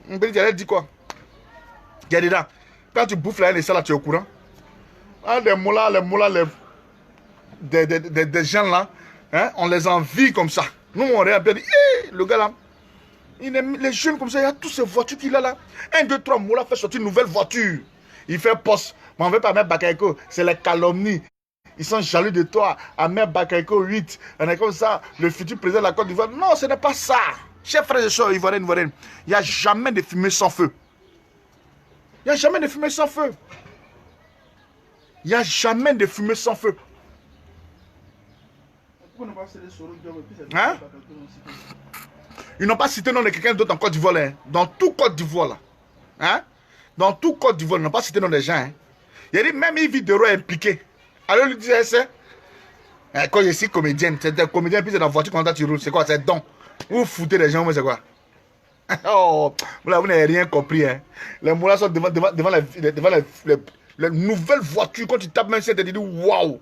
On peut dire, elle dit quoi? Il y a dedans. Quand tu bouffes la haine et ça là, tu es au courant. Ah, des gens là, hein, on les envie comme ça. Nous, on regarde bien, le gars là, il aime les jeunes comme ça, il y a toutes ces voitures qu'il a là. 1, 2, 3 mois, là, fait sortir une nouvelle voiture. Il fait poste. Mais on ne veut pas mettre Bakayoko, c'est les calomnies. Ils sont jaloux de toi. Ahmed Bakayoko 8. On est comme ça, le futur président de la Côte d'Ivoire. Non, ce n'est pas ça. Chers frères et sœurs ivoiriennes, il n'y a jamais de fumée sans feu. Il n'y a jamais de fumée sans feu. Il n'y a jamais de fumée sans feu. Hein? Ils n'ont pas cité le nom de quelqu'un d'autre en Côte d'Ivoire. Hein? Dans tout Côte d'Ivoire là. Hein? Dans tout Côte d'Ivoire, ils n'ont pas cité le nom des gens. Hein? Il a dit même Yves Dero est impliqué. Alors lui disait c'est. Quand je suis comédienne, c'est un comédien, puis c'est dans la voiture quand tu roules. C'est quoi? C'est don. Vous foutez les gens, mais c'est quoi? Oh, là, vous n'avez rien compris. Hein? Les moulins sont devant les nouvelles voitures. Quand tu tapes même, c'est te dit waouh!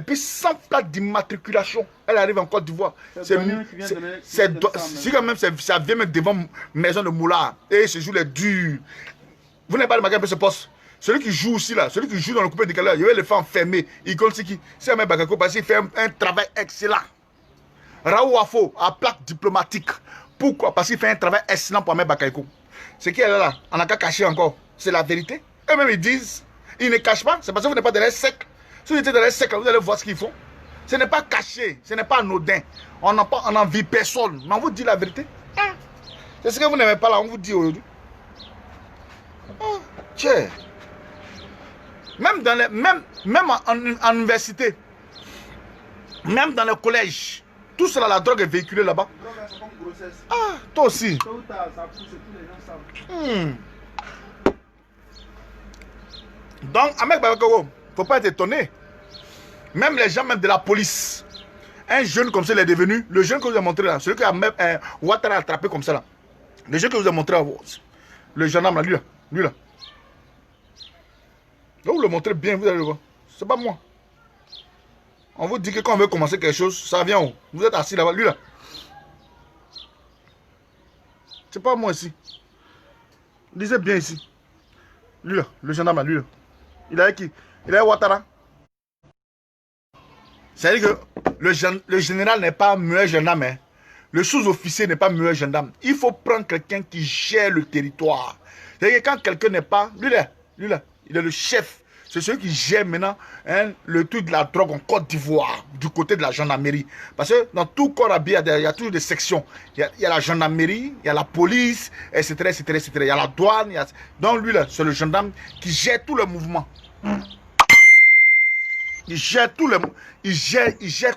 Puis sans plaque d'immatriculation, elle arrive en Côte d'Ivoire. Si quand même ça vient même devant maison de Moula et ce jour les durs. Vous n'avez pas remarqué un peu ce poste? Celui qui joue aussi là, celui qui joue dans le coupé décalé, il va le faire enfermer. Il compte c'est qui? C'est Ahmed Bakayoko parce qu'il fait un travail excellent. Raoult Afo à plaque diplomatique. Pourquoi? Parce qu'il fait un travail excellent pour Ahmed Bakayoko. Ce qui est là, on n'a qu'à cacher encore. C'est la vérité. Eux-mêmes ils disent, ils ne cachent pas. C'est parce que vous n'êtes pas dans les secs. Si vous étiez dans les secs, vous allez voir ce qu'ils font. Ce n'est pas caché, ce n'est pas anodin. On n'en vit personne. Mais on vous dit la vérité. C'est ce que vous n'aimez pas là, on vous dit aujourd'hui. Tiens. Même en université, même dans le collège, tout cela, la drogue est véhiculée là-bas. Ah, toi aussi. Donc, Ahmed Bakayoko, il ne faut pas être étonné. Même les gens même de la police, un jeune comme ça, il est devenu, le jeune que je vous ai montré là, celui qui a même Ouattara attrapé comme ça là, le jeune que je vous ai montré là, le gendarme là, lui là. Donc vous le montrez bien, vous allez le voir. C'est pas moi. On vous dit que quand on veut commencer quelque chose, ça vient où? Vous êtes assis là-bas, lui là. C'est pas moi ici. Lisez bien ici. Lui là, le gendarme là, lui là. Il a qui? Il a Ouattara. C'est-à-dire que le général n'est pas un meilleur gendarme. Hein. Le sous-officier n'est pas un meilleur gendarme. Il faut prendre quelqu'un qui gère le territoire. C'est-à-dire que quand quelqu'un n'est pas... Lui là, il est le chef. C'est celui qui gère maintenant hein, le truc de la drogue en Côte d'Ivoire, du côté de la gendarmerie. Parce que dans tout corps habillé, il y a toujours des sections. Il y a la gendarmerie, il y a la police, etc. Il y a la douane. Donc lui là, c'est le gendarme qui gère tout le mouvement. Il gère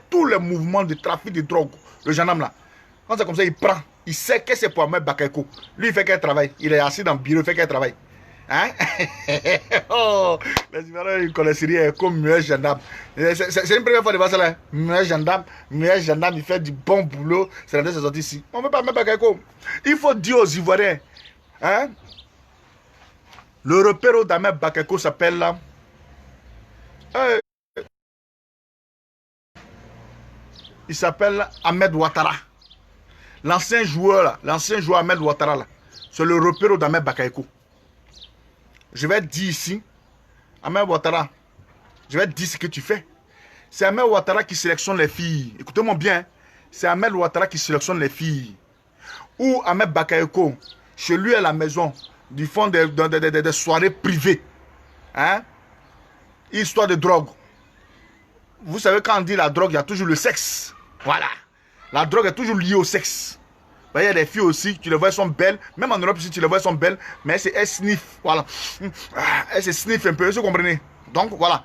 tous les mouvements de trafic de drogue. Le gendarme là. Quand c'est comme ça, il prend. Il sait que c'est pour Ahmed Bakayoko. Lui, il fait qu'un travail. Il est assis dans le bureau, il fait qu'un travail. Hein? Oh, les Ivoiriens, ils connaissent rien comme meilleur gendarme. C'est une première fois de voir ça là. Meilleur gendarme, il fait du bon boulot. C'est la sortie ici. On ne veut pas Ahmed Bakayoko. Il faut dire aux Ivoiriens. Hein? Le repère d'Ahmed Bakayoko s'appelle là. Il s'appelle Ahmed Ouattara. L'ancien joueur Ahmed Ouattara là. C'est le repère d'Ahmed Bakayoko. Je vais te dire ici, Ahmed Ouattara, je vais te dire ce que tu fais. C'est Ahmed Ouattara qui sélectionne les filles. Écoutez-moi bien. C'est Ahmed Ouattara qui sélectionne les filles. Ou Ahmed Bakayoko, chez lui à la maison, du fond des soirées privées. Hein? Histoire de drogue. Vous savez, quand on dit la drogue, il y a toujours le sexe. Voilà. La drogue est toujours liée au sexe. Il y a des filles aussi, tu les vois, elles sont belles. Même en Europe, si tu les vois, elles sont belles. Mais elles sniffent. Voilà. Elles se sniffent un peu, vous comprenez? Donc, voilà.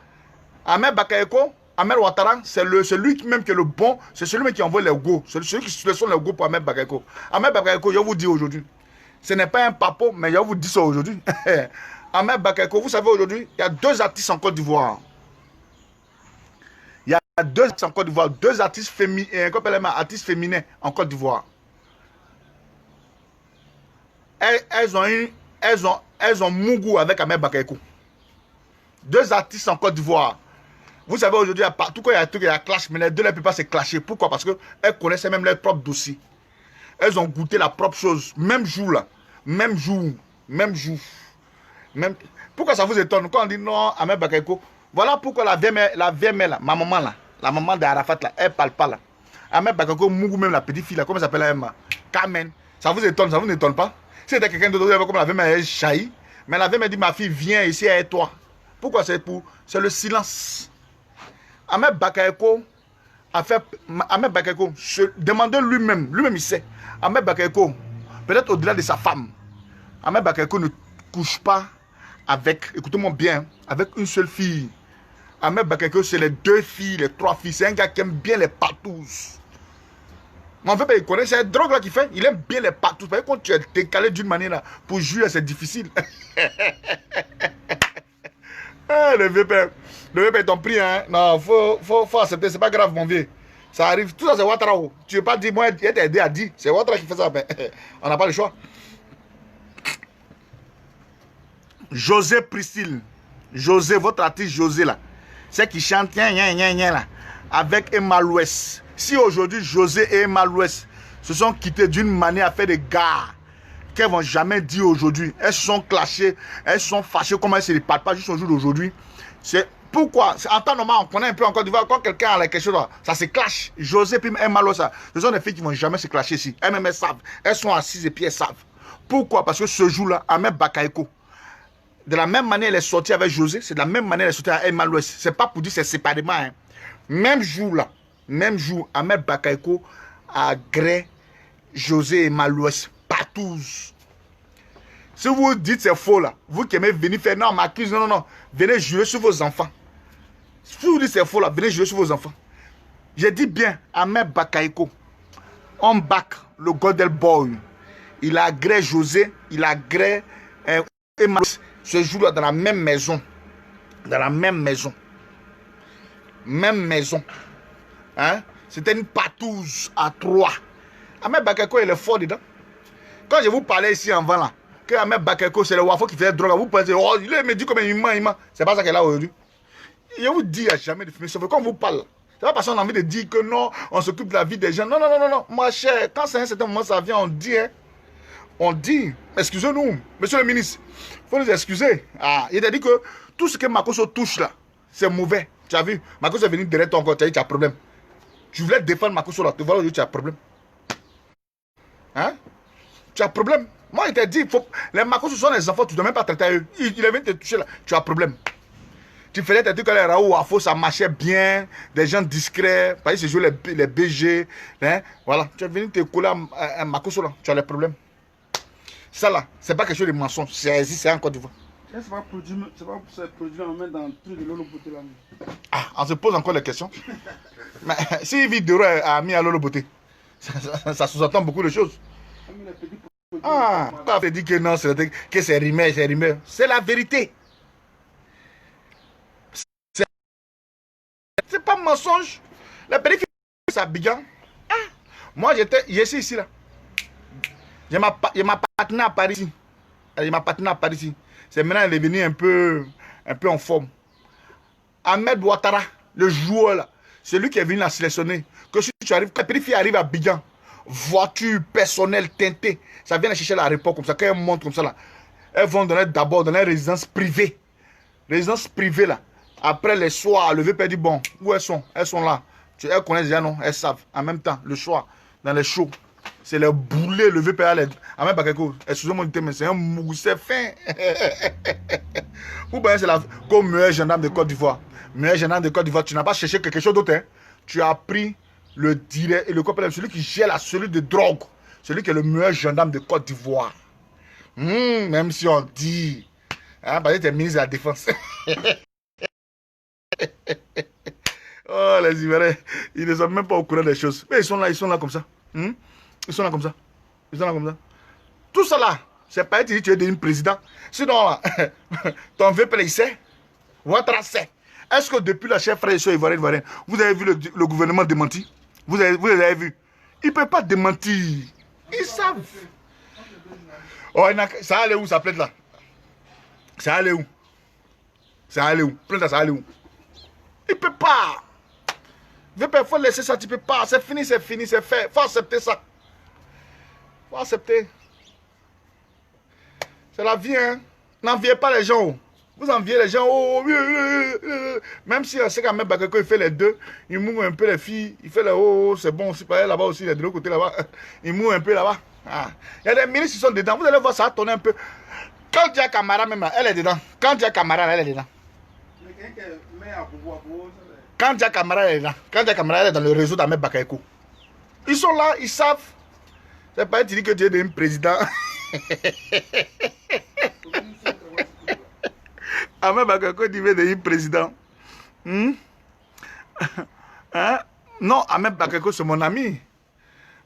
Ahmed Bakayoko, Ahmed Ouattara, c'est lui même qui est le bon. C'est celui qui envoie les go. C'est celui qui sélectionne les go pour Ahmed Bakayoko. Ahmed Bakayoko, je vous dis aujourd'hui. Ce n'est pas un papo, mais je vous dis ça aujourd'hui. Ahmed Bakayoko, vous savez aujourd'hui, il y a 2 artistes en Côte d'Ivoire. Il y a 2 artistes en Côte d'Ivoire. 2 artistes féminins en Côte d'Ivoire. Elles ont Mougou avec Ahmed Bakayoko. 2 artistes en Côte d'Ivoire. Vous savez, aujourd'hui, partout quand il y a un truc, il y a clash, mais les deux ne peuvent pas se clasher. Pourquoi? Parce qu'elles connaissaient même leur propre dossier. Elles ont goûté la propre chose. Même jour, là. Même jour. Pourquoi ça vous étonne? Quand on dit non, Ahmed Bakayoko, voilà pourquoi la vieille mère, là, ma maman, là, la maman d'Arafat, là, elle ne parle pas, là. Ahmed Bakayoko, Mougou, même la petite fille, là, comment ça s'appelle, Emma? Carmen. Ça vous étonne, ça vous n'étonne pas? Si c'était quelqu'un d'autre, comme la vieille mère, elle chahi. Mais la vieille mère dit, ma fille, viens ici, et toi. Pourquoi c'est pour? C'est le silence. Ahmed Bakayoko a fait. Ahmed Bakayoko, demandez lui-même il sait. Ahmed Bakayoko, peut-être au-delà de sa femme, Ahmed Bakayoko ne couche pas avec, écoutez-moi bien, avec une seule fille. Ahmed Bakayoko, c'est les 2 filles, les 3 filles. C'est un gars qui aime bien les patous. Mais en fait, il connaît, c'est un drogue là qu'il fait. Il aime bien les patous. Parce que quand tu es décalé d'une manière là, pour jouer, c'est difficile. Le vieux père, ils t'ont pris, hein. Non, faut accepter, c'est pas grave, mon vieux. Ça arrive, tout ça c'est Ouattara. Tu veux pas dire, moi, il t'a aidé à dire. C'est Ouattara qui fait ça, mais on n'a pas le choix. José Priscille, José, votre artiste José là, c'est qui chante là, avec Emma Louès. Si aujourd'hui José et Emma Louès se sont quittés d'une manière à faire des gars qu'elles vont jamais dire aujourd'hui, elles sont clashées, elles sont fâchées, comment elles se parlent pas juste au jour d'aujourd'hui. C'est pourquoi, en temps normal, on connaît un peu en Côte d'Ivoire, quand quelqu'un a quelque chose, ça se clash. José et Emma Louès, ce sont des filles qui vont jamais se clasher ici. Elles-mêmes, elles savent. Elles sont assises et puis elles savent. Pourquoi? Parce que ce jour-là, Ahmed Bakayoko, de la même manière elle est sortie avec José, c'est de la même manière elle est sortie avec Emma Louès. C'est pas pour dire c'est séparément. Hein. Même jour là, même jour, Ahmed Bakayoko a gré José et Emma Louès partout. Si vous dites c'est faux là, vous qui aimez venir faire non, m'accuse, non, venez jurer sur vos enfants. Si vous dites c'est faux là, venez jurer sur vos enfants. Je dis bien, Ahmed Bakayoko, on back le Golden Boy. Il a gré José, il a gré Emma Louès. Ce jour-là, dans la même maison. Dans la même maison. Même maison. Hein? C'était une patouze à 3. Ahmed Bakayoko, il est fort dedans. Quand je vous parlais ici avant là, que Ahmed Bakayoko, c'est le Wafo qui fait drogue, vous pensez, oh, il me dit comme il ment. C'est pas ça qu'elle a aujourd'hui. Je vous dis, il n'y a jamais de fumée. Sauf que quand on vous parle, c'est pas parce qu'on a envie de dire que non, on s'occupe de la vie des gens. Non. Ma chère, quand c'est un certain moment, ça vient, on dit, hein. On dit, excusez-nous, monsieur le ministre, il faut nous excuser. Ah, il a dit que tout ce que Makosso touche là, c'est mauvais. Tu as vu, Makosso est venu derrière ton corps, tu as dit, tu as problème. Tu voulais défendre Makosso là, tu vois aujourd'hui, tu as problème. Hein? Tu as problème. Moi, il t'a dit, les Makosso sont les enfants, tu ne dois même pas traiter à eux. Il est venu te toucher là, tu as problème. Tu faisais tes trucs à les Raoult, à faux, ça marchait bien, des gens discrets, par exemple, c'est jouer les BG, hein? Voilà, tu es venu te coller à Makosso là, tu as les problèmes. Ça là, c'est pas quelque chose de mensonge, c'est en Côte d'Ivoire. C'est pas produit en main dans le truc de Lolo Beauté là. Ah, on se pose encore les questions. Mais si Vidéo a mis à Lolo Beauté, ça sous-entend beaucoup de choses. Ah, on te dit que non, que c'est rimé, c'est rimé. C'est la vérité. C'est pas mensonge. La périphérie, c'est Abidjan. Ah, moi, je suis ici là. J'ai ma partenaire à Paris ici. J'ai ma partenaire à Paris ici. C'est maintenant elle est venue un peu en forme. Ahmed Ouattara, le joueur là, c'est lui qui est venu la sélectionner. Que si tu arrives, quand la périphérie arrive à Abidjan, voiture, personnel, teinté, ça vient la chercher à l'aéroport comme ça. Quand elles montent comme ça là, elles vont d'abord dans la résidence privée. Résidence privée là. Après les soirs, le VP dit bon, où elles sont? Elles sont là. Elles connaissent déjà, non? Elles savent. En même temps, le soir, dans les shows, c'est le boulet, le VP à l'aide. En même temps, excusez-moi du terme, mais c'est un mousset fin. Ou bien c'est comme meilleur gendarme de Côte d'Ivoire. Meilleur gendarme de Côte d'Ivoire, tu n'as pas cherché quelque chose d'autre. Hein? Tu as pris le direct et le copain, celui qui gère la cellule de drogue. Celui qui est le meilleur gendarme de Côte d'Ivoire. Même si on dit, hein, parce que tu es ministre de la Défense. Oh, les Ivoiriens, ils ne sont même pas au courant des choses. Mais ils sont là comme ça. Ils sont là comme ça. Ils sont là comme ça. Tout ça là, c'est pas dit que tu es devenu président. Sinon, là, ton VP, il sait. Votre sait. Est-ce que depuis la chef frère ivoirienne, vous avez vu le gouvernement démentir? Vous avez vu? Ils ne peuvent pas démentir. Ils savent. Oh, ça allait où, ça plainte là? Ça allait où? Ça allait où? Plainte, ça allait où? Il ne peut pas. Il faut laisser ça, tu ne peux pas. C'est fini, c'est fait. Il faut accepter ça. Il faut accepter. C'est la vie, hein. N'enviez pas les gens. Vous enviez les gens. Oh, même si on sait quand même Bakayoko, il fait les deux. Il mouille un peu les filles. Il fait les oh, c'est bon. C'est pas là-bas aussi, de l'autre côté là-bas. Il mouille un peu là-bas. Ah. Il y a des ministres qui sont dedans. Vous allez voir ça tourner un peu. Quand Dia Camara même, elle est dedans. Quand Dia Camara, elle est dedans. Quand Dia Camara est là, quand Dia Camara est dans le réseau d'Ahmed Bakayoko, ils sont là, ils savent. C'est pas dire que tu es devenu président. Ahmed Bakayoko dit qu'il est devenu président. Hein? Non, Ahmed Bakayoko c'est mon ami.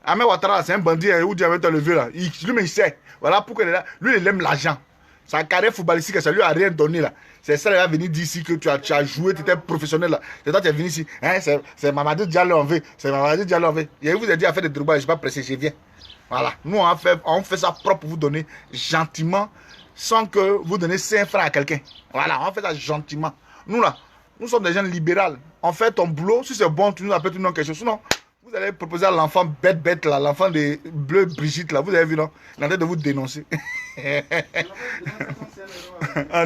Ahmed Ouattara c'est un bandit où Dieu avait te levé là. Lui-même il sait. Voilà pourquoi il est là. Lui il aime l'argent. Sa carrière footballistique, ça lui a rien donné là. C'est ça, il va venir dire ici que tu as joué, tu étais professionnel là. C'est toi qui es venu ici. Hein, c'est Mamadou Diallo en veut. C'est Mamadou Diallo en veut. Il vous a dit à faire des droits, je ne suis pas pressé, je viens. Voilà. Nous, on fait ça propre pour vous donner gentiment, sans que vous donnez 5 francs à quelqu'un. Voilà, on fait ça gentiment. Nous là, nous sommes des gens libéraux. On fait ton boulot, si c'est bon, tu nous appelles tout le monde quelque chose. Sinon, vous allez proposer à l'enfant bête là, l'enfant de Bleu Brigitte là, vous avez vu non? Il est en train de vous dénoncer.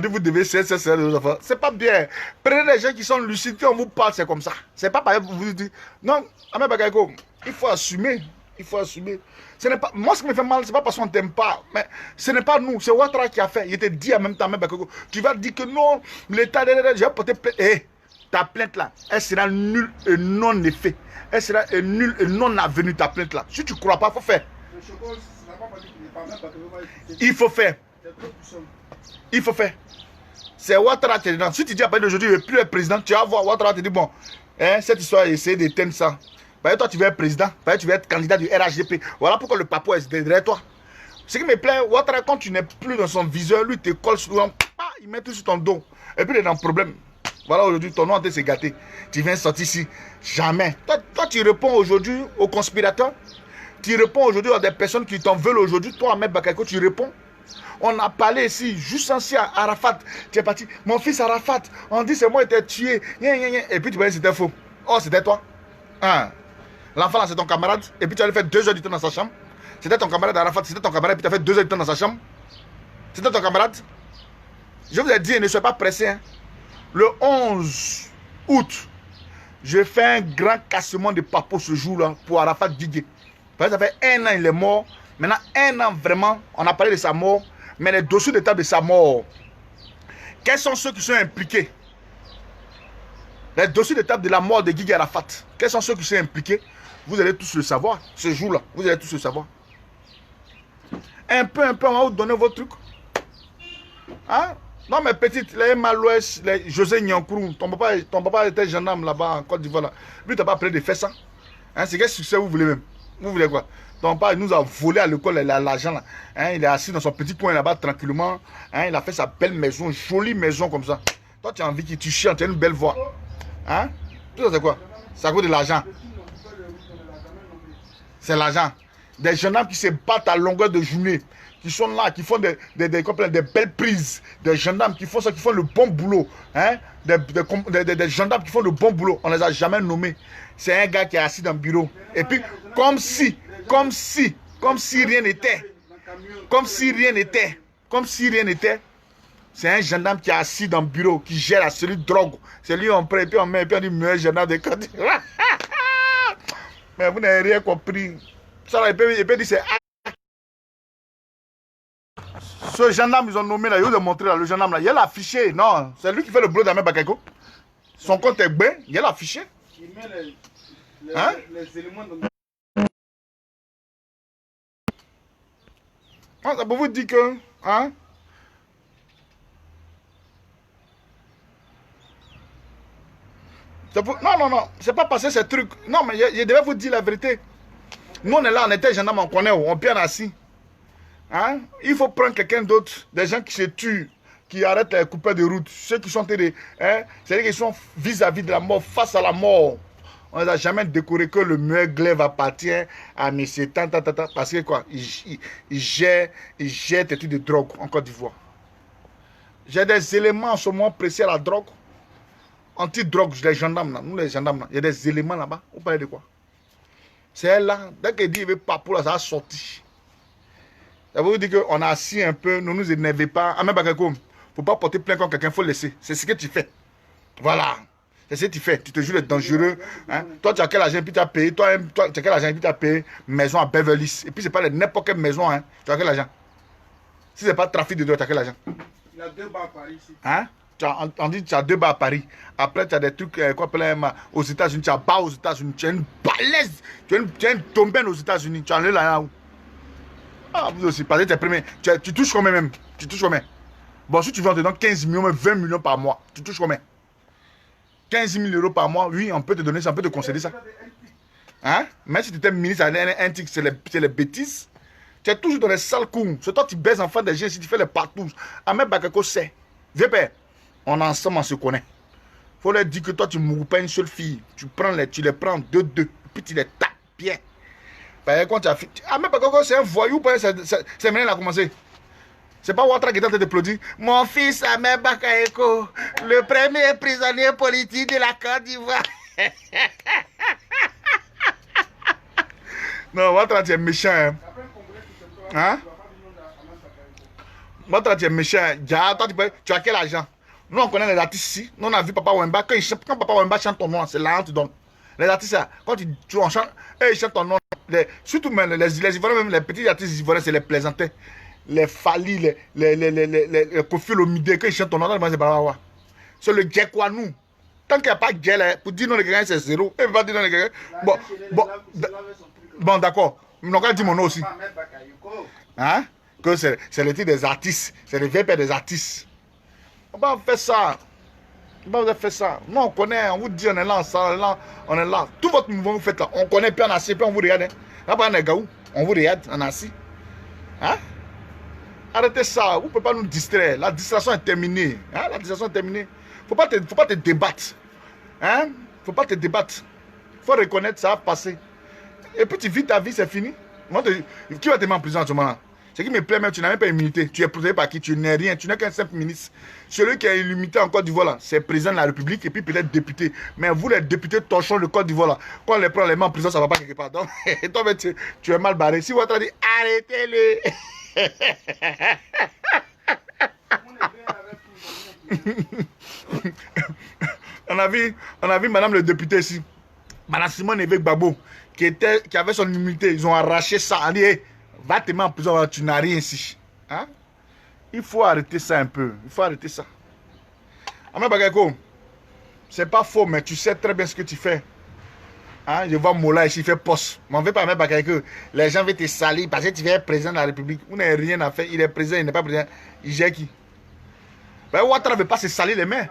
Vous devez c'est pas bien. Prenez les gens qui sont lucides, quand on vous parle, c'est comme ça. C'est pas pareil pour vous dire. Non, Ahmed Bakayoko, il faut assumer. Il faut assumer. Ce n'est pas, moi, ce qui me fait mal, c'est pas parce qu'on t'aime pas. Mais ce n'est pas nous, c'est Ouattara qui a fait. Il te dit en même temps, Ahmed Bakayoko, tu vas dire que non, l'État, j'ai porté plainte. Ta plainte là, elle sera nulle et non effet. Elle sera nulle et non avenue, ta plainte là. Si tu ne crois pas, il faut faire. Il faut faire. Il faut faire. C'est Ouattara qui est dedans. Si tu dis à partir d'aujourd'hui, il ne veut plus être président, tu vas voir Ouattara te dit bon, hein, cette histoire, essayer d'éteindre ça. Toi, tu veux être président, tu veux être candidat du RHDP. Voilà pourquoi le papou est derrière toi. Ce qui me plaît, Ouattara, quand tu n'es plus dans son viseur, lui, te colle souvent, il met tout sur ton dos. Et puis, il est dans le problème. Voilà, aujourd'hui, ton nom en train de se gâter. Tu viens sortir ici. Jamais. Toi, tu réponds aujourd'hui aux conspirateurs. Tu réponds aujourd'hui à des personnes qui t'en veulent aujourd'hui. Toi, Ahmed Bakayoko, tu réponds. On a parlé ici, juste ainsi à Arafat. Tu es parti. Mon fils Arafat, on dit c'est moi qui t'ai tué. Et puis tu vois, c'était faux. Oh, c'était toi. Hein. L'enfant là, c'est ton camarade. Et puis tu allais faire 2 heures du temps dans sa chambre. C'était ton camarade Arafat. C'était ton camarade. Et puis tu as fait 2 heures du temps dans sa chambre. C'était ton camarade. Je vous ai dit, ne soyez pas pressés. Hein. Le 11 août, je fais un grand cassement de papo ce jour-là pour Arafat Didier. Parce que ça fait 1 an, il est mort. Maintenant, 1 an vraiment, on a parlé de sa mort. Mais les dossiers d'état de sa mort, quels sont ceux qui sont impliqués? Les dossiers d'étape de la mort de Guigui Arafat, quels sont ceux qui sont impliqués? Vous allez tous le savoir, ce jour-là. Vous allez tous le savoir. Un peu, on va vous donner vos trucs. Hein? Non, mais petite, les Malouès, les José Nyankourou, ton papa était gendarme là-bas en Côte d'Ivoire. Là. Lui, t'as pas appris de faire ça. Hein, c'est quel succès vous voulez même? Vous voulez quoi? Ton papa, il nous a volé à l'école l'argent là. Hein, il est assis dans son petit coin là-bas tranquillement. Hein, il a fait sa belle maison, jolie maison comme ça. Toi, tu as envie qu'il tu chantes, tu as une belle voix. Hein? Tout ça, c'est quoi? Ça coûte de l'argent. C'est l'argent. Des gendarmes qui se battent à longueur de journée, qui sont là, qui font des belles prises, des gendarmes qui font ça, qui font le bon boulot, hein? Des gendarmes qui font le bon boulot, on ne les a jamais nommés. C'est un gars qui est assis dans le bureau. Et puis, comme si rien n'était, comme si rien n'était, c'est un gendarme qui est assis dans le bureau, qui gère la cellule drogue. C'est lui, on prend, et puis on met, et puis on dit, meilleur gendarme de Côte d'Ivoire. Mais vous n'avez rien compris. Ça, là, il peut dire, c'est... Ce gendarme, ils ont nommé là, ils ont montré là, le gendarme là, il y a l'affiché, non, c'est lui qui fait le boulot d'Ahmed Bakayoko. Son compte est bien, il y a l'affiché. Il met les éléments dans... Ça peut vous dire que, hein? Non, c'est pas passé ces trucs. Non, mais je devais vous dire la vérité. Nous, on est là, on était gendarme, on connaît, on bien assis. Hein? Il faut prendre quelqu'un d'autre, des gens qui se tuent, qui arrêtent les coupeurs de route, ceux qui sont hein? C'est-à-dire qu'ils sont vis-à-vis de la mort, face à la mort. On ne les a jamais décoré que le meilleur glaive appartient à M. Parce que quoi? Il gère des trucs de drogue en Côte d'Ivoire. J'ai des éléments en ce moment précis à la drogue. Anti-drogue, les gendarmes là, nous les gendarmes là, il y a des éléments là-bas. Vous parlez de quoi? C'est elle là, dès qu'elle dit qu'il veut pas pour là, ça a sorti. Ça veut dire qu'on a assis un peu, ne nous énervez pas. Ahmed Bakayoko, il ne faut pas porter plainte contre quelqu'un, il faut laisser. C'est ce que tu fais. Voilà. C'est ce que tu fais. Tu te joues d'être dangereux. Hein? Toi, tu as quel argent, puis tu as payé. Toi, tu as quel argent, puis tu as payé maison à Beverly Hills. Et puis, ce n'est pas n'importe quelle maison. Hein? Tu as quel argent? Si ce n'est pas trafic de drogue, tu as quel argent? Il a 2 bars à Paris ici. Hein? On dit que tu as 2 bars à Paris. Après, tu as des trucs qu'on appelle aux États-Unis. Tu as bar aux États-Unis. Tu as une balèze. Tu as une tombaine aux États-Unis. Tu as un là où? Ah, vous aussi, parce que t'es premier. Tu touches combien même? Tu touches combien? Bon, si tu vends dedans 15 millions, 20 millions par mois, tu touches combien? 15 000 euros par mois, oui, on peut te donner ça, on peut te concéder ça. Hein? Mais si tu étais ministre à un tic, c'est les bêtises. Tu es toujours dans les sales coups. C'est toi qui baises enfants des gens si tu fais les partous. Ahmed Bakayoko sait. Viens, père. On ensemble, on se connaît. Faut leur dire que toi, tu ne mourras pas une seule fille. Tu les prends 2-2, puis tu les tapes bien. Quand tu as fait. Ahmed Bakayoko, c'est un voyou, c'est maintenant qu'il a commencé. C'est pas Ouattara qui est en train d'applaudir. Mon fils Ahmed Bakayoko, le premier prisonnier politique de la Côte d'Ivoire. Non, Ouattara, tu es méchant. Hein? Ouattara, tu es méchant. Toi, tu as quel argent? Nous, on connaît les artistes ici. Nous, on a vu Papa Wemba. Quand Papa Wemba chante ton nom, c'est là que tu donnes. Les artistes, là, quand tu en chantes, ils chantent ton nom. Surtout même les Ivoiriens, même les petits artistes ivoiriens, c'est les plaisantins. Les Fali, les Kofi Olomide, quand ils chantent ton nom, c'est le guet quoi nous. Tant qu'il n'y a pas de guet, pour dire non, les gars, c'est zéro. Et va dire non, les gars. Bon, d'accord. Donc, on dit mon nom aussi. Hein? Que c'est le titre des artistes. C'est le vieux père des artistes. On va faire ça. On va faire ça. Non, on connaît, on vous dit, on est là, on est là. Tout votre mouvement, vous faites là. On connaît, puis on a assis, puis on vous regarde. Là, on est gars, on vous regarde, on a assis. Hein? Arrêtez ça, vous ne pouvez pas nous distraire. La distraction est terminée. Hein? La distraction est terminée. Faut pas te débattre. Hein? Faut pas te débattre. Faut reconnaître ça va passer. Et puis tu vis ta vie, c'est fini. Qui va te mettre en prison en ce moment-là? Ce qui me plaît même, tu n'as même pas immunité. Tu es protégé par qui? Tu n'es rien. Tu n'es qu'un simple ministre. Celui qui est illimité en Côte d'Ivoire, là, c'est président de la République et puis peut-être député. Mais vous, les députés torchons de Côte d'Ivoire, là, quand on les prend, les met en prison, ça ne va pas quelque part. Donc, toi, tu es mal barré. Si vous avez dit, arrêtez-le. on a vu madame le député ici, madame Simone Évêque Babo, qui avait son immunité. Ils ont arraché ça. On dit, hey, va te mettre en prison, tu n'as rien ici. Hein? Il faut arrêter ça un peu. Il faut arrêter ça. Ahmed Bakayoko, c'est pas faux, mais tu sais très bien ce que tu fais. Hein? Je vois Mola ici, il fait poste. Mais on ne veut pas Ahmed Bakayoko. Les gens veulent te salir parce que tu es président de la République. Vous n'avez rien à faire. Il est président, il n'est pas président. Il gère qui? Ben, Ouattara ne veut pas se salir les mains.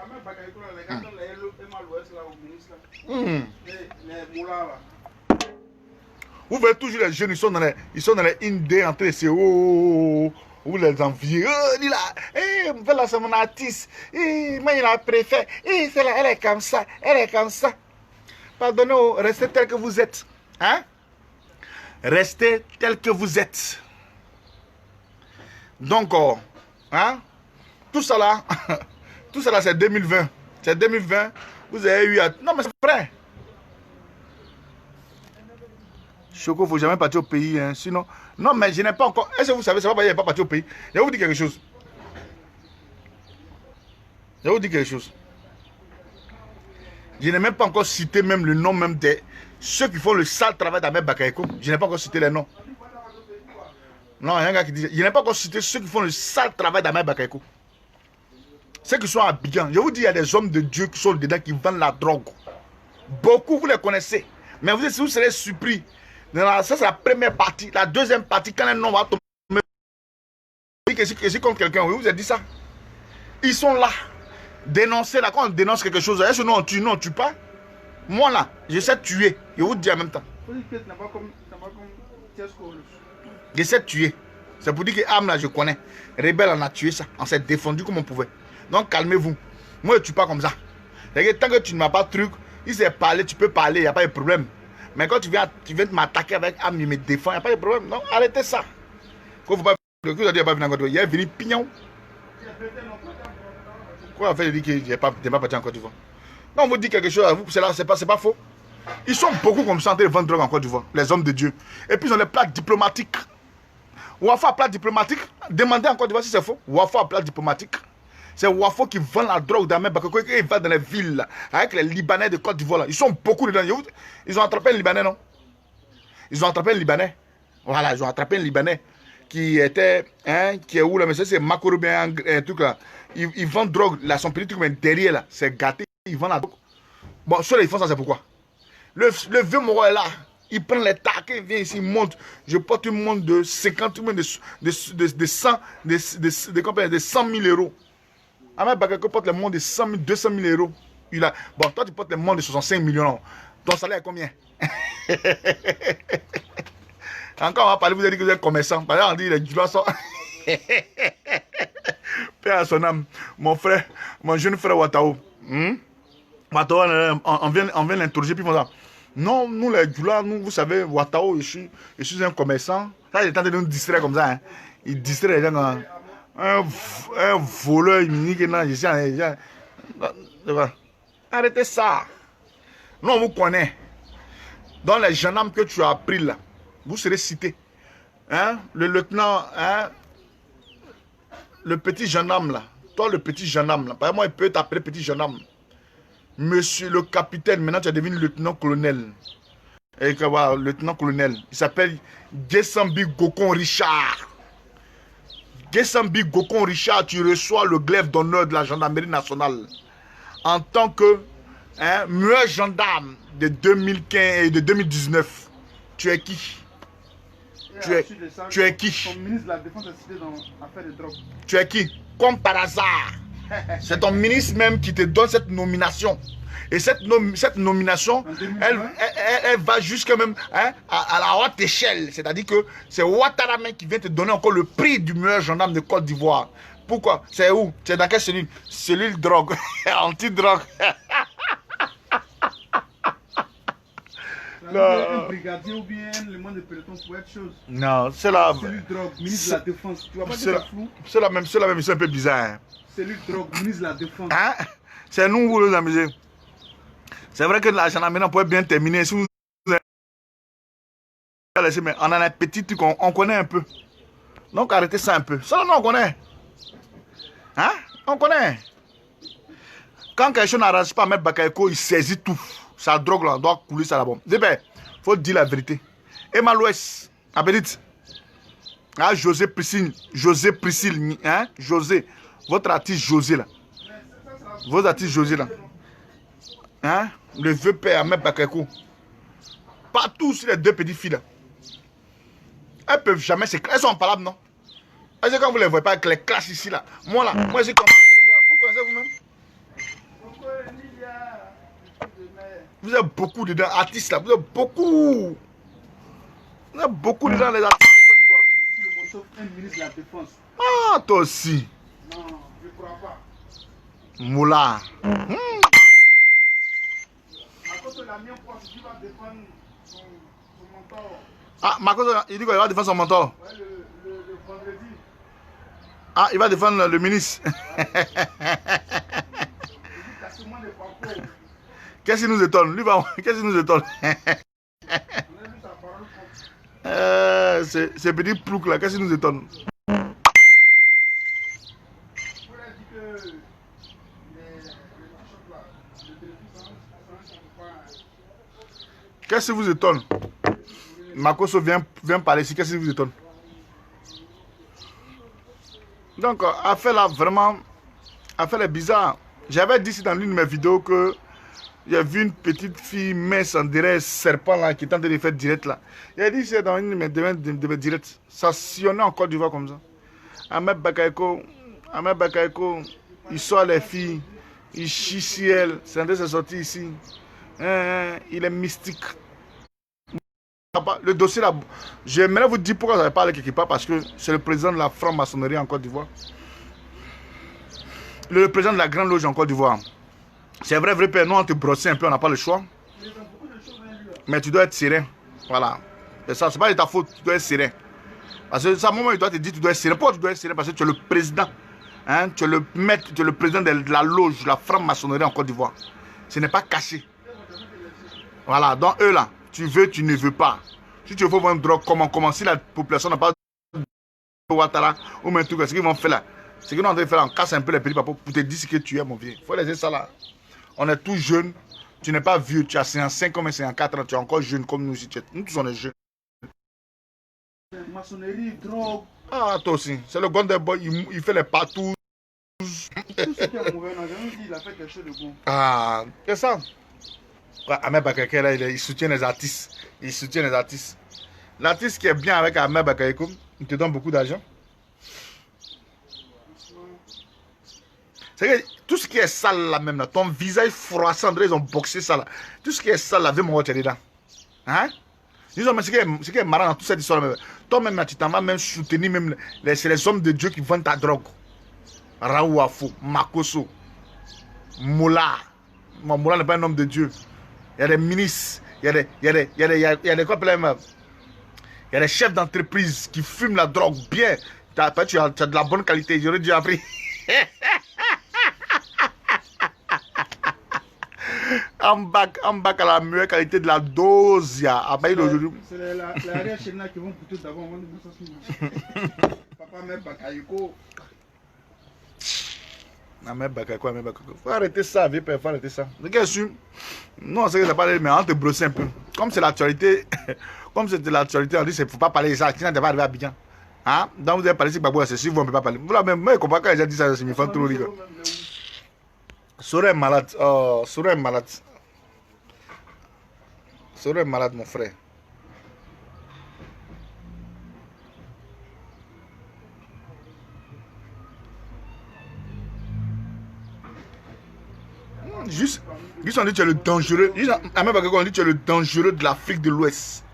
Vous voyez toujours les jeunes, ils sont dans les Indés en train de se... Vous les enviez. Oh, dis là, voilà, c'est mon artiste. Moi, il a préféré. Elle est comme ça. Elle est comme ça. Pardonnez, restez tel que vous êtes. Hein? Restez tel que vous êtes. Donc, hein? Tout ça là, c'est 2020. C'est 2020. Vous avez eu à... Non, mais c'est vrai. Choco, il ne faut jamais partir au pays. Hein. Sinon... Non, mais je n'ai pas encore... Est-ce que vous savez, ça va pas, il n'est pas parti au pays. Je vais vous dire quelque chose. Je vais vous dire quelque chose. Je n'ai même pas encore cité même le nom même de ceux qui font le sale travail d'Ahmed Bakayoko. Je n'ai pas encore cité les noms. Non, il y a un gars qui dit... Je n'ai pas encore cité ceux qui font le sale travail d'Ahmed Bakayoko. Ceux qui sont à Abidjan. Je vous dis, il y a des hommes de Dieu qui sont dedans, qui vendent la drogue. Beaucoup, vous les connaissez. Mais vous serez surpris. Ça, c'est la première partie. La deuxième partie, quand un nom va tomber, je suis contre quelqu'un, oui, vous avez dit ça. Ils sont là. Dénoncer, là, quand on dénonce quelque chose, est-ce que nous on tue? Non, on ne tue pas. Moi, là, je sais tuer. Je vous dis en même temps. Je sais tuer. C'est pour dire que âme, là, je connais. Rebelle, on a tué ça. On s'est défendu comme on pouvait. Donc, calmez-vous. Moi, je ne tue pas comme ça. Tant que tu ne m'as pas de truc, il s'est parlé, tu peux parler, il n'y a pas de problème. Mais quand tu viens m'attaquer avec âme, il me défend, il n'y a pas de problème. Non, arrêtez ça. Quand vous pas venir, il est venu pignon. Pourquoi on fait dire que tu n'es pas parti en Côte d'Ivoire? Non, on vous dit quelque chose à vous, c'est pas faux. Ils sont beaucoup comme ça en train de vendre drogue en Côte d'Ivoire, les hommes de Dieu. Et puis ils ont les plaques diplomatiques. Wafa a plat diplomatique. Demandez en Côte d'Ivoire si c'est faux. Wafa a plat diplomatique. C'est Wafo qui vend la drogue d'Ahmed Bakayoko. Il va dans les villes là, avec les Libanais de Côte d'Ivoire. Ils sont beaucoup dedans. Ils ont attrapé un Libanais, non? Ils ont attrapé un Libanais. Voilà, ils ont attrapé un Libanais qui était, hein, qui est où là? Mais c'est Makoro bien un truc là. Ils vendent drogue là, son petit truc, mais derrière là, c'est gâté. Ils vendent la drogue. Bon, ceux-là, ils font ça, c'est pourquoi? Le vieux Moro est là. Il prend les tacs, il vient ici, il monte. Je porte une montre de 50 000, de 100 000 euros. Ahmed Bakayoko porte les montres de 100 000, 200 000 euros. Bon, toi, tu portes les montres de 65 millions. Ton salaire est combien? Encore, on va parler, vous avez dit que vous êtes commerçant. Par exemple, on dit les doigts sont... Père à son âme. Mon frère, mon jeune frère Ouattao. Ouattao, on vient l'interroger, puis on dit, non, nous les Djoula, nous, vous savez, Ouattao, je suis un commerçant. Ça, il est en train de nous distraire comme ça. Hein. Il distrait les gens. Un voleur unique. Arrêtez ça. Nous, on vous connaît. Dans les gendarmes que tu as appris là, vous serez cité. Hein? Le lieutenant, hein? Le petit gendarme là. Toi, le petit gendarme là. Par exemple, il peut t'appeler petit gendarme. Monsieur le capitaine, maintenant tu es devenu lieutenant-colonel. Et voilà, lieutenant-colonel. Il s'appelle Gessambi Gokon Richard. Gessambi Gokon Richard, tu reçois le glaive d'honneur de la gendarmerie nationale. En tant que meilleur gendarme de 2015 et de 2019. Tu es qui? Tu es qui? Ton ministre de la Défense est cité dans l'affaire de drogue. Tu es qui? Comme par hasard. C'est ton ministre même qui te donne cette nomination. Et cette nomination, elle va jusqu'à même à la haute échelle. C'est-à-dire que c'est Ouattara même qui vient te donner encore le prix du meilleur gendarme de Côte d'Ivoire. Pourquoi? C'est où? C'est dans quelle cellule? Cellule drogue. Anti-drogue. Un brigadier ou bien le monde de peloton pour être chose. Non, c'est la... Cellule drogue, ministre de la Défense. Tu vas pas dire flou? C'est la même, c'est un peu bizarre. Hein. Cellule drogue, ministre de la Défense. Hein? C'est nous, vous les amusez. C'est vrai que la gendarmerie pourrait bien terminer. Si vous... Mais on a un petit truc, on connaît un peu. Donc arrêtez ça un peu. Ça, on connaît. Hein? On connaît. Quand quelque chose n'arrange pas Ahmed Bakayoko, il saisit tout. Sa drogue là, doit couler ça là-bas. Il faut dire la vérité. Emma Louest, Abedit. Ah, José Priscille, hein? José, votre artiste José là. Votre artiste José là. Hein? Le vieux père Ahmed Bakayoko. Partout sur les deux petites filles là. Elles peuvent jamais s'éclater. Elles sont imparables, non? Est-ce que quand vous les voyez pas avec les classes ici là? Moi là, moi c'est comme ça. Vous êtes beaucoup dedans, artistes là, vous êtes beaucoup. Vous êtes beaucoup dedans, les artistes de Côte d'Ivoire. Le Monsof, un ministre de la Défense. Ah, toi aussi. Non, je ne crois pas. Moula. Quand la mienne pense qu'il va défendre son mentor. Ah, Marcos, il dit qu'il va défendre son mentor. Ouais, le vendredi. Ah, il va défendre le ministre. Qu'est-ce qui nous étonne? Lui, qu'est-ce qui nous étonne? C'est petit plouc là, qu'est-ce qui nous étonne? Qu'est-ce qui vous étonne? Makoso vient parler ici, qu'est-ce qui vous étonne? Donc, affaire là, vraiment, affaire est bizarre. J'avais dit ici dans l'une de mes vidéos que j'ai vu une petite fille mince en direct serpent là qui tentait de faire direct là. J'ai dit c'est dans une de mes directs. Ça sillonnait en Côte d'Ivoire comme ça. Ahmed Bakayoko, il sort les filles, il chie si elle. C'est en train de se sortir ici. Il est mystique. Le dossier là, j'aimerais vous dire pourquoi j'avais parlé quelque part, parce que c'est le président de la franc-maçonnerie en Côte d'Ivoire. Le président de la Grande Loge en Côte d'Ivoire. C'est vrai, père, nous on te brosse un peu, on n'a pas le choix. Mais tu dois être serein. Voilà. Et ça, c'est pas de ta faute, tu dois être serein. Parce que ça, moment, il doit te dire, tu dois être serein. Pourquoi tu dois être serein? Parce que tu es le président. Hein? Tu es le maître, tu es le président de la loge, de la franc-maçonnerie en Côte d'Ivoire. Ce n'est pas caché. Voilà, donc eux là, tu veux, tu ne veux pas. Si tu veux vendre drogue, comment si la population n'a pas de Ouattara ou même tout, ce qu'ils vont faire là? Ce qu'ils vont faire, on casse un peu les petits papas pour te dire ce que tu es, mon vieux. Il faut laisser ça là. On est tous jeunes. Tu n'es pas vieux. Tu as 55 comme 54 ans. Tu es encore jeune comme nous. Nous tous on est jeunes. Maçonnerie, drogue. Ah, toi aussi. C'est le Gondé Boy. Il fait les patous. Tout ce qui est mauvais, on a jamais dit qu'il a fait quelque chose de bon. Ah, c'est ça. Ahmed Bakayoko, là, il soutient les artistes. Il soutient les artistes. L'artiste qui est bien avec Ahmed Bakayoko, il te donne beaucoup d'argent. C'est que tout ce qui est sale là même, là, ton visage froissant, ils ont boxé ça là. Tout ce qui est sale là, viens mon dedans. Hein? Disons, mais ce qui est marrant dans toute cette histoire, toi-même, tu t'en vas même soutenir, même c'est les hommes de Dieu qui vendent ta drogue. Raouafo, Makoso, Moula. Moula n'est pas un homme de Dieu. Il y a des ministres, il y a des chefs d'entreprise qui fument la drogue bien. Tu as de la bonne qualité, j'aurais dû appris. En bac à la meilleure qualité de la dose. C'est les arrière chéna qui vont plutôt d'abord. Papa met Bakayoko. Faut arrêter ça, vieux père, faut arrêter ça. Non, c'est que ça parle, mais on te brosse un peu. Comme c'est l'actualité, comme c'est de l'actualité, on dit qu'il ne faut pas parler de ça, sinon tu vas arriver à Abidjan. Hein? Donc vous avez parlé de Babou, c'est sûr, vous ne pouvez pas parler. Vous là même, moi je comprends quand les gens disent ça, c'est me fait trop rire. Sora est malade, Sora est malade. Sora est malade, mon frère. Juste on dit que tu es le dangereux. On dit que tu es le dangereux de l'Afrique de l'Ouest.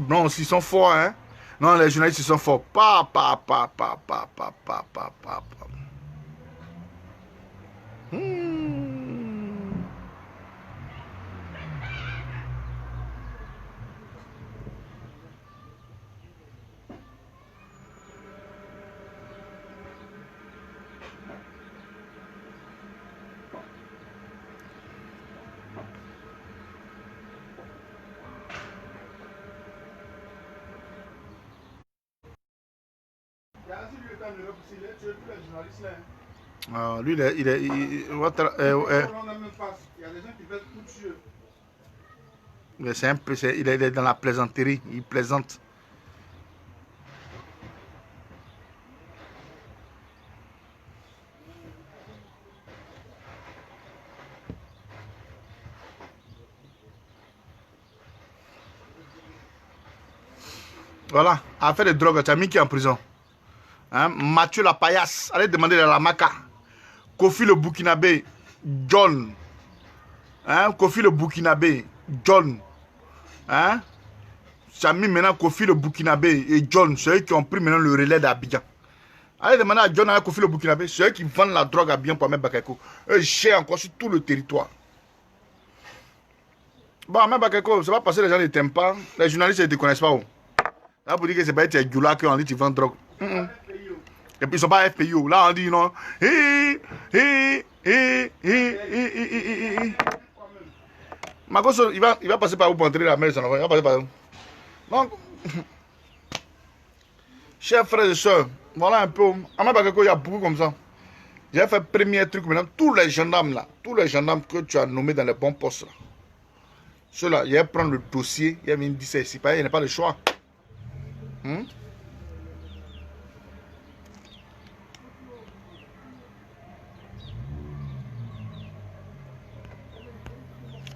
Non, ils sont forts, hein. Non, les journalistes, ils sont forts. Lui, il est. Il y a des gens qui veulent tout tuer. Mais c'est un peu. Il est dans la plaisanterie. Il plaisante. Voilà. Affaire de drogue, tu as mis qui en prison? Hein? Mathieu la paillasse, allez demander à la Maca. Kofi le Burkinabé, John, Hein, Kofi le Burkinabé, John. Hein? Ça a mis maintenant Kofi le Burkinabé et John, ceux qui ont pris maintenant le relais d'Abidjan. Allez demander à John et à Kofi le Burkinabé, ceux qui vendent la drogue à Abidjan pour Ahmed Bakayoko. Eux gèrent encore sur tout le territoire. Bon, Ahmed Bakayoko, ça va passer, les gens ne t'aiment pas. Les journalistes ne te connaissent pas. Là, pour dire que c'est pas être Gula qu'on dit que tu vends drogue. Et puis ils ne sont pas FPIO. Là, on dit non. Magoso, il va passer par où pour entrer la mer, il va passer par où. Donc, chers frères et sœurs, voilà un peu. Ahmed Bakayoko, il y a beaucoup comme ça. J'ai fait premier truc maintenant. Tous les gendarmes là, tous les gendarmes que tu as nommés dans les bons postes là, ceux-là, il va prendre le dossier, il va venir dire ça ici. Il n'y a pas de choix.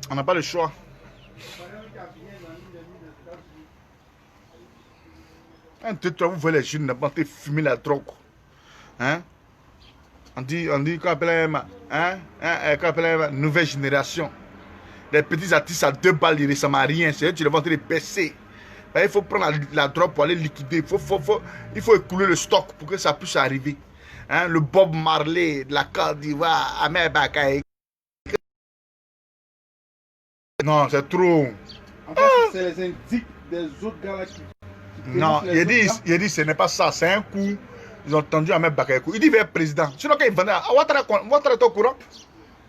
On n'a pas le choix. Un de vous voyez les jeunes, n'importe qui fumer la drogue. Hein? On dit qu'on appelle nouvelle génération. Les petits artistes à 2 balles, ils ne ressemblent à rien. C'est eux qui les vont te percer. Il faut prendre la drogue pour aller liquider. Il faut écouler le stock pour que ça puisse arriver. Hein? Le Bob Marley de la Côte d'Ivoire, Ahmed Bakayoko. Non, c'est trop. En fait, c'est les indices des autres gars là qui non, il dit ce n'est pas ça, c'est un coup. Ils ont tendu Ahmed Bakayoko. Il dit qu'il veut être président. Sinon, quand il vendait, Ouattara est au courant.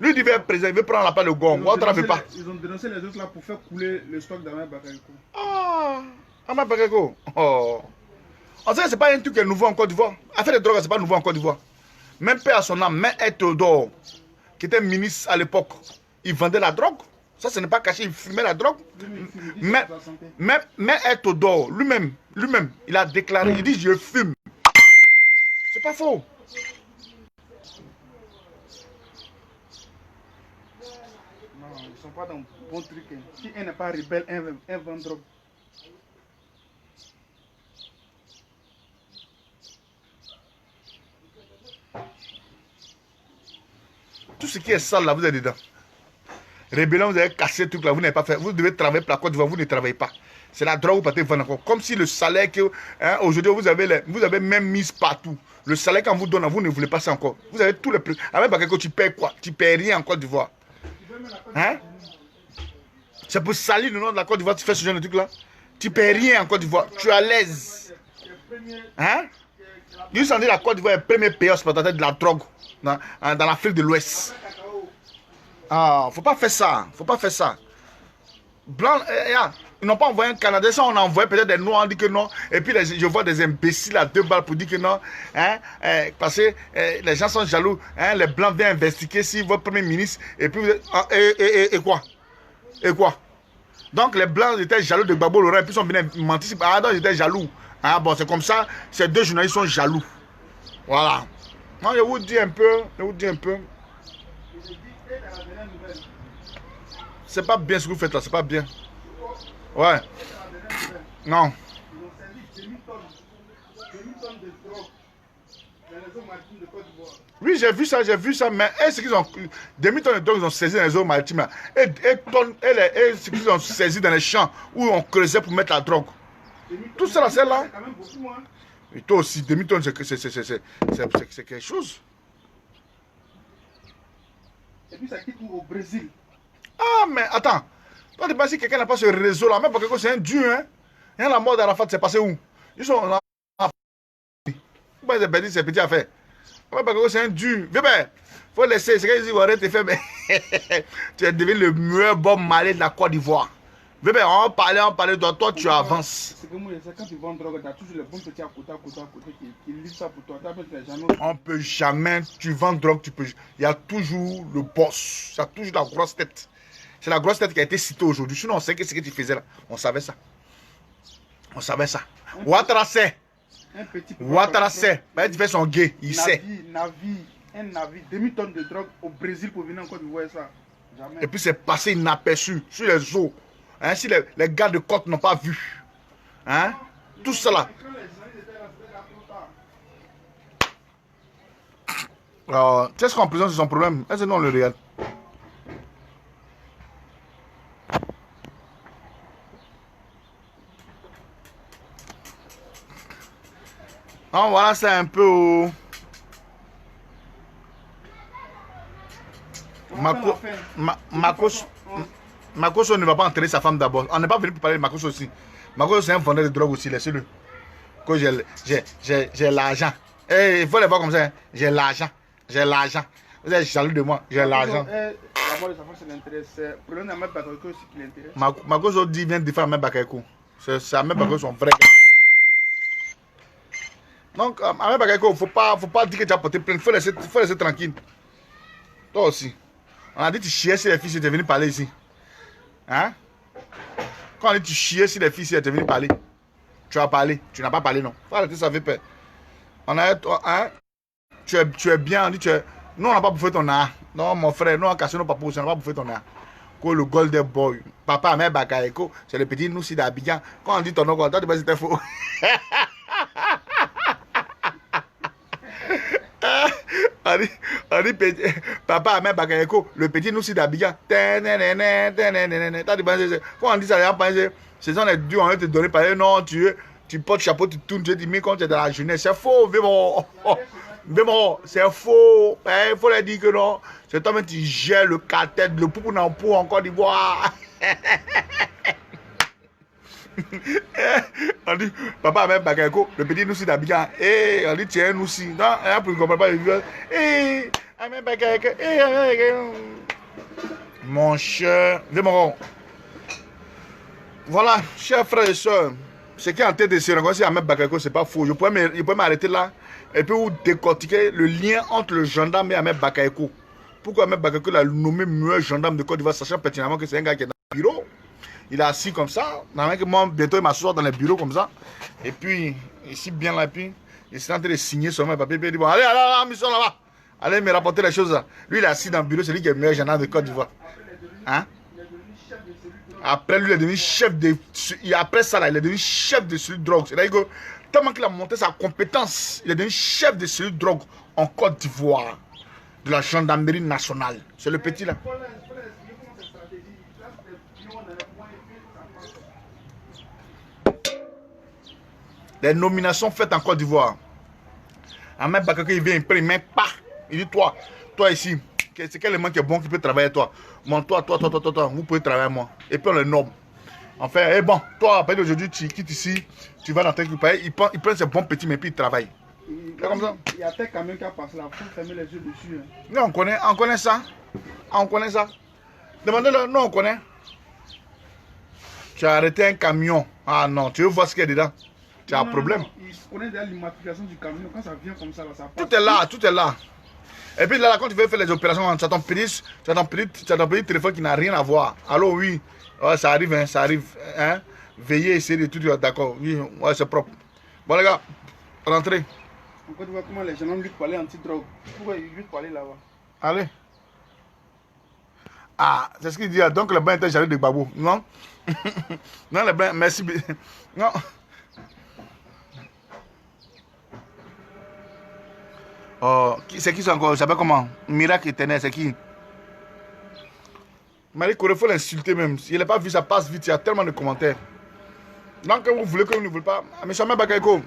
Lui, il dit qu'il veut être président, il veut prendre la part de Gong. Ouattara ne veut pas. Ils ont dénoncé les autres là pour faire couler le stock d'Ahmed Bakayoko. Ah, Ahmed Bakayoko. Oh. En fait, ce n'est pas un truc qui est nouveau en Côte d'Ivoire. Affaire de drogue, ce n'est pas nouveau en Côte d'Ivoire. Même père à son âme, Maître Théodore, qui était ministre à l'époque, il vendait la drogue. Ça, ce n'est pas caché, il fumait la drogue. Mais Théodore, lui-même, il a déclaré, il dit je fume. C'est pas faux. Non, ils ne sont pas dans le bon truc. Si un n'est pas rebelle, un vend drogue. Tout ce qui est sale là, vous êtes dedans. Rébellion, vous avez cassé le truc là, vous n'avez pas fait. Vous devez travailler pour la Côte d'Ivoire, vous ne travaillez pas. C'est la drogue, vous partez vendre encore. Comme si le salaire que aujourd'hui vous avez même mis partout. Le salaire qu'on vous donne, vous ne voulez pas ça encore. Vous avez tous les prix. Avec Bakayoko, tu payes quoi? Tu payes rien en Côte d'Ivoire. Hein? C'est pour salir le nom de la Côte d'Ivoire, tu fais ce genre de truc là. Tu payes rien en Côte d'Ivoire. Tu es à l'aise. Hein? Ils ont dit la Côte d'Ivoire est le premier pays exportateur de la drogue dans l'Afrique de l'Ouest. Ah, faut pas faire ça. Faut pas faire ça. Blanc, ils n'ont pas envoyé un Canadien, ça on a envoyé peut-être des Noirs, on dit que non. Et puis je vois des imbéciles à 2 balles pour dire que non. Hein, parce que les gens sont jaloux. Hein, les Blancs viennent investiguer si votre Premier ministre. Et puis et quoi? Et quoi? Donc les Blancs étaient jaloux de Gbagbo Laurent et puis ils sont venus mentir. Ah non, ils étaient jaloux. Ah bon, c'est comme ça. Ces 2 journalistes sont jaloux. Voilà. Non, je vous dis un peu. C'est pas bien ce que vous faites là, c'est pas bien. Ouais. Non. Oui, j'ai vu ça, mais est-ce qu'ils ont. Demi-tonnes de drogue, ils ont saisi dans les eaux maritimes. Et ce qu'ils ont saisi dans les champs où on creusait pour mettre la drogue. Tout ça là, c'est là. Et toi aussi, demi-tonne, c'est quelque chose. Et puis ça quitte au Brésil. Ah, mais attends. Toi, tu penses que quelqu'un n'a pas ce réseau là, même parce que c'est un dieu, hein. Et la mort d'Arafat, c'est passé où? Ils sont là. Pourquoi ils ont perdu ces petites affaires? Même parce que c'est un dieu. Il faut laisser. C'est qu'ils disent, arrête tes faits, mais tu es devenu le meilleur Bob Marley de la Côte d'Ivoire. On parlait de toi, tu avances. C'est comme quand tu vends drogue, tu as toujours les bons petits à côté qui livrent ça pour toi. On peut jamais, tu vends drogue, il y a toujours le boss, il y a toujours la grosse tête. C'est la grosse tête qui a été citée aujourd'hui. Sinon, on sait que ce que tu faisais là. On savait ça. Ouattara sait. Ouattara sait. Tu fais son gay, il sait. Un navire, demi-tonne de drogue au Brésil pour venir encore voir ça. Jamais. Et puis c'est passé inaperçu sur les eaux. Hein, si les gars de côte n'ont pas vu. Hein? Tout cela. Tu sais ce qu'en prison, c'est son problème. Est-ce que non, on le regarde? Donc voilà, c'est un peu au... Makoso ne va pas enterrer sa femme d'abord. On n'est pas venu pour parler de Makoso aussi. Makoso c'est un vendeur de drogue aussi, laissez-le. Que j'ai l'argent. Il faut les voir comme ça. Hein. J'ai l'argent. J'ai l'argent. Vous êtes jaloux de moi. J'ai l'argent. La mort de sa femme, ça l'intéresse. C'est le problème d'Ahmed Bakayoko aussi qui l'intéresse. Makoso dit vient défendre Ahmed Bakayoko. C'est Ahmed Bakayoko son vrai gars. Donc, Ahmed Bakayoko, faut pas dire que tu as porté plainte. Faut laisser tranquille. Toi aussi. On a dit que tu chiais si les filles étaient venues parler ici. Hein? Quand on dit que tu chiais si les filles étaient venues parler. Tu as parlé. Tu n'as pas parlé, non. Faut arrêter ça, fait peur. On a... Hein? Tu es bien. On dit tu es... Nous, on n'a pas bouffé ton art. Non, mon frère, nous, on a cassé nos papas, on n'a pas bouffé ton art. Quoi, le Golden Boy. Papa Ahmed Bakayoko, c'est le petit Noussi d'Abidjan. Quand on dit ton nom, toi, tu penses que c'était faux. On dit Papa Ahmed Bakayoko, le petit Noussi d'Abidjan. Quand on dit ça, ce sont les dieux, on va te donner par non, tu portes chapeau, tu tournes, tu te dis, mais quand tu es dans la jeunesse, c'est faux, mais bon, c'est faux. Il faut leur dire que non. C'est toi-même qui gères le cartel, le poupou dans pot en Côte d'Ivoire. On dit, Papa Ahmed Bakayoko, le petit Noussi d'Abidjan. On dit, tiens, Noussi. Non, pour ne comprendre pas, il dit, Ahmed Bakayoko, mon cher, voilà, chers frères et soeurs, ce qui est en tête de se rencontrer Ahmed Bakayoko, c'est pas faux. Je pourrais m'arrêter là et puis vous décortiquer le lien entre le gendarme et Ahmed Bakayoko. Pourquoi Ahmed Bakayoko l'a nommé meilleur gendarme de Côte d'Ivoire, sachant pertinemment que c'est un gars qui est dans le bureau. Il est assis comme ça. Moi, bientôt, il m'assoit dans le bureau comme ça. Et puis, ici, bien là, puis, il est en train de signer sur mon papier. Puis il dit, bon, allez, mission là-bas. Allez me rapporter les choses là. Lui, il est assis dans le bureau, c'est lui qui est le meilleur gendarme de Côte d'Ivoire. Hein? Après, lui, il est devenu chef de... Après ça, là, il est devenu chef de cellule drogue. C'est-à-dire que, tellement qu'il a monté sa compétence, il est devenu chef de cellule drogue en Côte d'Ivoire. De la gendarmerie nationale. C'est le petit, là. Les nominations faites en Côte d'Ivoire. Ahmed Bakayoko, il vient, il prend, il met pas. Il dit, toi ici, c'est quel élément qui est bon qui peut travailler toi? Bon, toi, vous pouvez travailler moi. Et puis on le nomme. Enfin, eh bon, toi, à partir d'aujourd'hui, tu quittes ici, tu vas dans tel pays, il prend ses bons petits, mais puis il travaille. C'est comme ça. Il y a tel camion qui a passé là, il faut fermer les yeux dessus. Hein. Non, on connaît ça. On connaît ça. Demandez-le, non, on connaît. Tu as arrêté un camion. Ah non, tu veux voir ce qu'il y a dedans? Tu as un problème. Non, il connaît déjà l'immatriculation du camion. Quand ça vient comme ça, là, ça passe. Tout est là. Et puis là, quand tu veux faire les opérations, tu as ton petit téléphone qui n'a rien à voir. Allô, oui. Ouais, ça arrive. Hein? Veillez, essayez de tout dire, d'accord. Oui, ouais, c'est propre. Bon, les gars, rentrez. On peut voir comment les gens luttent pour aller anti-drogue. Pourquoi ils luttent pour aller là-bas? Allez. Ah, c'est ce qu'il dit. Donc, le bain était jaloux de Babou. Non? Non, le bain, merci. Non. Oh, c'est qui ça encore? Ça s'appelle comment? Miracle éternel, c'est qui? Marie Corée, il faut l'insulter même. Il n'a pas vu, ça passe vite. Il y a tellement de commentaires. Donc, vous voulez que vous ne voulez pas. Mais Ahmed Bakayoko,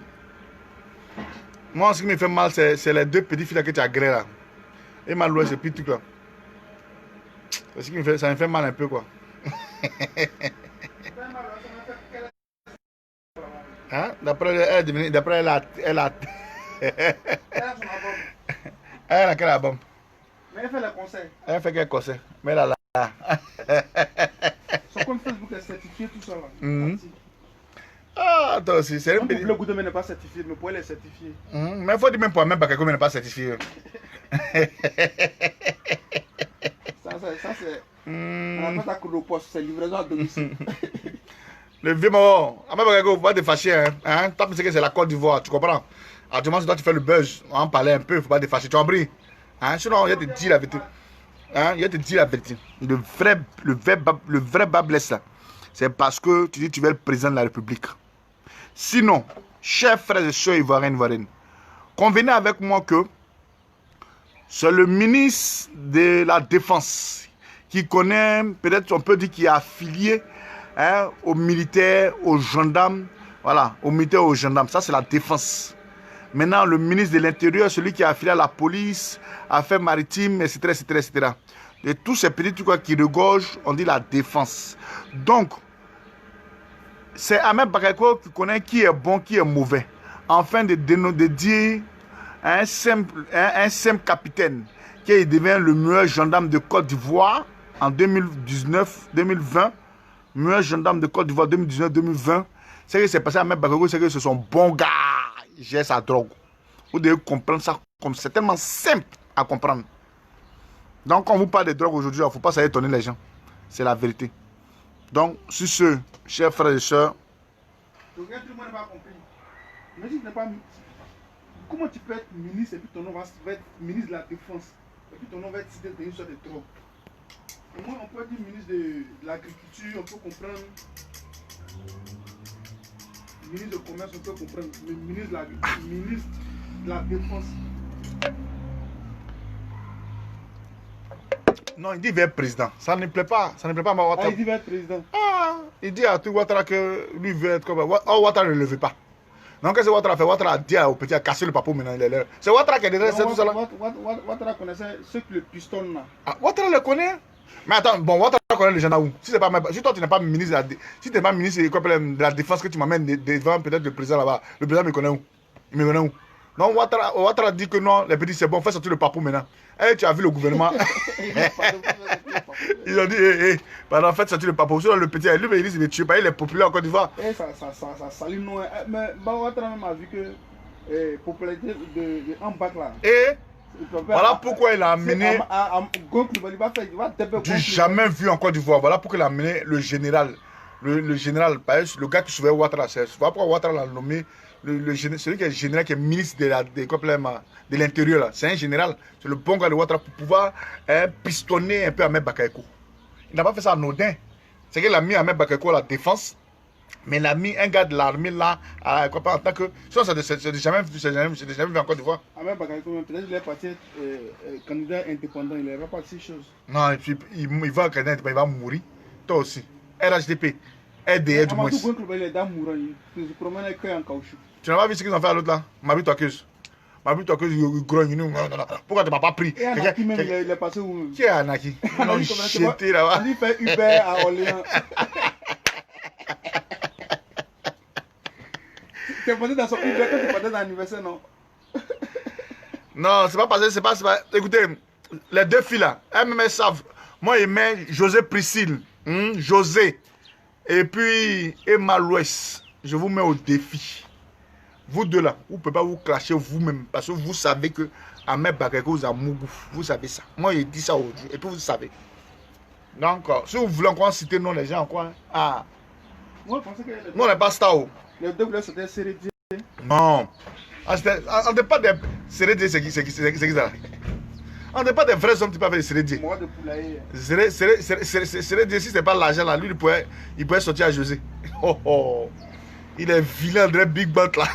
moi, ce qui me fait mal, c'est les deux petites filles là que tu as gré là. Et mal loué, ce petit truc là. Ce qui me fait, ça me fait mal un peu quoi. Hein? D'après elle a. Elle a quel album? Mais elle fait le conseil. Elle fait quel conseil? Mais elle a là. Son compte Facebook est certifié tout ça là. Ah, toi aussi, c'est un petit. Le goût de n'est pas certifié, mais pour elle est certifié. Mais il faut dire même pour Ahmed Bakayoko n'est pas certifié. Ça c'est. On n'a pas ta cour de poste, c'est livraison à domicile. Le vieux mort, Ahmed Bakayoko, il ne faut pas te fâcher. Hein? Toi, tu sais que c'est la Côte d'Ivoire, tu comprends? Actuellement, tu dois te faire le buzz, on en parler un peu, il ne faut pas te fâcher. Tu as compris? Hein? Sinon, je te dis la vérité. Hein? Je te dis la vérité. Le vrai bas blesse là, c'est parce que tu dis que tu veux le président de la République. Sinon, chers frères et soeurs ivoiriennes, convenez avec moi que c'est le ministre de la Défense qui connaît, peut-être on peut dire qu'il est affilié aux militaires, aux gendarmes, voilà, aux militaires, aux gendarmes. Ça, c'est la défense. Maintenant, le ministre de l'Intérieur, celui qui a affilié à la police, affaires maritimes, etc., etc., etc. Et tous ces petits trucs qui regorgent, on dit la défense. Donc, c'est Ahmed Bakayoko qui connaît qui est bon, qui est mauvais. Afin de dire à un simple capitaine qui devient le meilleur gendarme de Côte d'Ivoire en 2019-2020, meilleur gendarme de Côte d'Ivoire 2019-2020, c'est que c'est passé à Ahmed Bakayoko, c'est que ce sont bons gars, ils gèrent sa drogue. Vous devez comprendre ça comme c'est tellement simple à comprendre. Donc, quand on vous parle de drogue aujourd'hui, il ne faut pas s'étonner les gens. C'est la vérité. Donc, sur ce, chers frères et sœurs. Donc, tout le monde n'a pas compris. Mais si tu n'es pas. Comment tu peux être ministre et puis ton nom va être ministre de la Défense et puis ton nom va être cité dans une sorte de drogue? Au moins, on peut dire ministre de l'Agriculture, on peut comprendre. Ministre de Commerce, on peut comprendre. Mais ministre de la Défense. Non, il dit vers président. Ça ne plaît pas. Ça ne plaît pas à Ouattara. Ah, il dit vers président. Ah, il dit à tout Ouattara que lui veut être comme. Oh, Ouattara ne le veut pas. Donc, qu'est-ce que Ouattara fait? Ouattara a dit au petit à casser le papeau maintenant. C'est Ouattara qui a déjà tout ça là. Ouattara connaissait ceux qui le pistonnent là. Ah, Ouattara le connaît? Mais attends, bon, Ouattara connaît les gens là où? Si toi tu n'es pas ministre de la Défense, que tu m'amènes devant peut-être le président là-bas, le président me connaît où? Il me connaît où? Non, Ouattara dit que non, les petits c'est bon, fais sortir le papeau maintenant. Eh, tu as vu le gouvernement? Ils ont dit, pardon, faites sortir le papeau. Sur le petit, lui, il dit, il ne tue pas, il est populaire en Côte d'Ivoire. Eh, ça salit nous. Mais Ouattara même a vu que popularité de en bac là. Et voilà pourquoi il a amené. Du jamais vu en Côte d'Ivoire. Voilà pourquoi il a amené le général. Le général, le gars qui surveille Ouattara. Voilà pourquoi Ouattara l'a nommé. Celui qui est général, qui est ministre de l'Intérieur, c'est un général. C'est le bon gars de Ouattara pour pouvoir pistonner un peu Ahmed Bakayoko. Il n'a pas fait ça anodin. C'est qu'il a mis Ahmed Bakayoko à la défense, mais il a mis un gars de l'armée là, en tant que. C'est jamais vu en Côte d'Ivoire. Ahmed Bakayoko, peut-être qu'il est parti candidat indépendant, il n'aurait pas ces choses. Non, et puis il va candidat indépendant, il va mourir. Toi aussi. RHDP. RDR du moins. Tu n'as pas vu ce qu'ils ont fait à l'autre là? Mabi Tokeuse. Mabi Tokeuse, il grogne. Pourquoi tu ne m'as pas pris? Et Anaki même, il est passé où? Qui est Anaki? Ils l'ont jeté là-bas. Il fait Uber à Orléans. Tu es passé dans son Uber quand tu es passé dans l'anniversaire, non? Non, c'est pas passé, c'est pas. Écoutez, les deux filles là, elles savent. Moi, je mets José Priscille, José, et puis Emma Louès. Je vous mets au défi. Vous deux là, vous ne pouvez pas vous clasher vous-même parce que vous savez que Ahmed Bakayoko vous a mougou. Vous savez ça. Moi, je dis ça aujourd'hui et puis vous savez. Donc, si vous voulez encore citer non les gens, encore. Ah. Moi, je pensais que. Nous, on n'est pas star. Les deux voulaient c'était Sérédier. Non. On n'est pas des Sérédier, c'est qui ça? On n'est pas des vrais hommes qui peuvent faire des Sérédier. Moi, de poulailler. Sérédier, si ce n'est pas l'argent là, lui, il pourrait sortir à José. Oh oh. Il est vilain, André Big Butt là.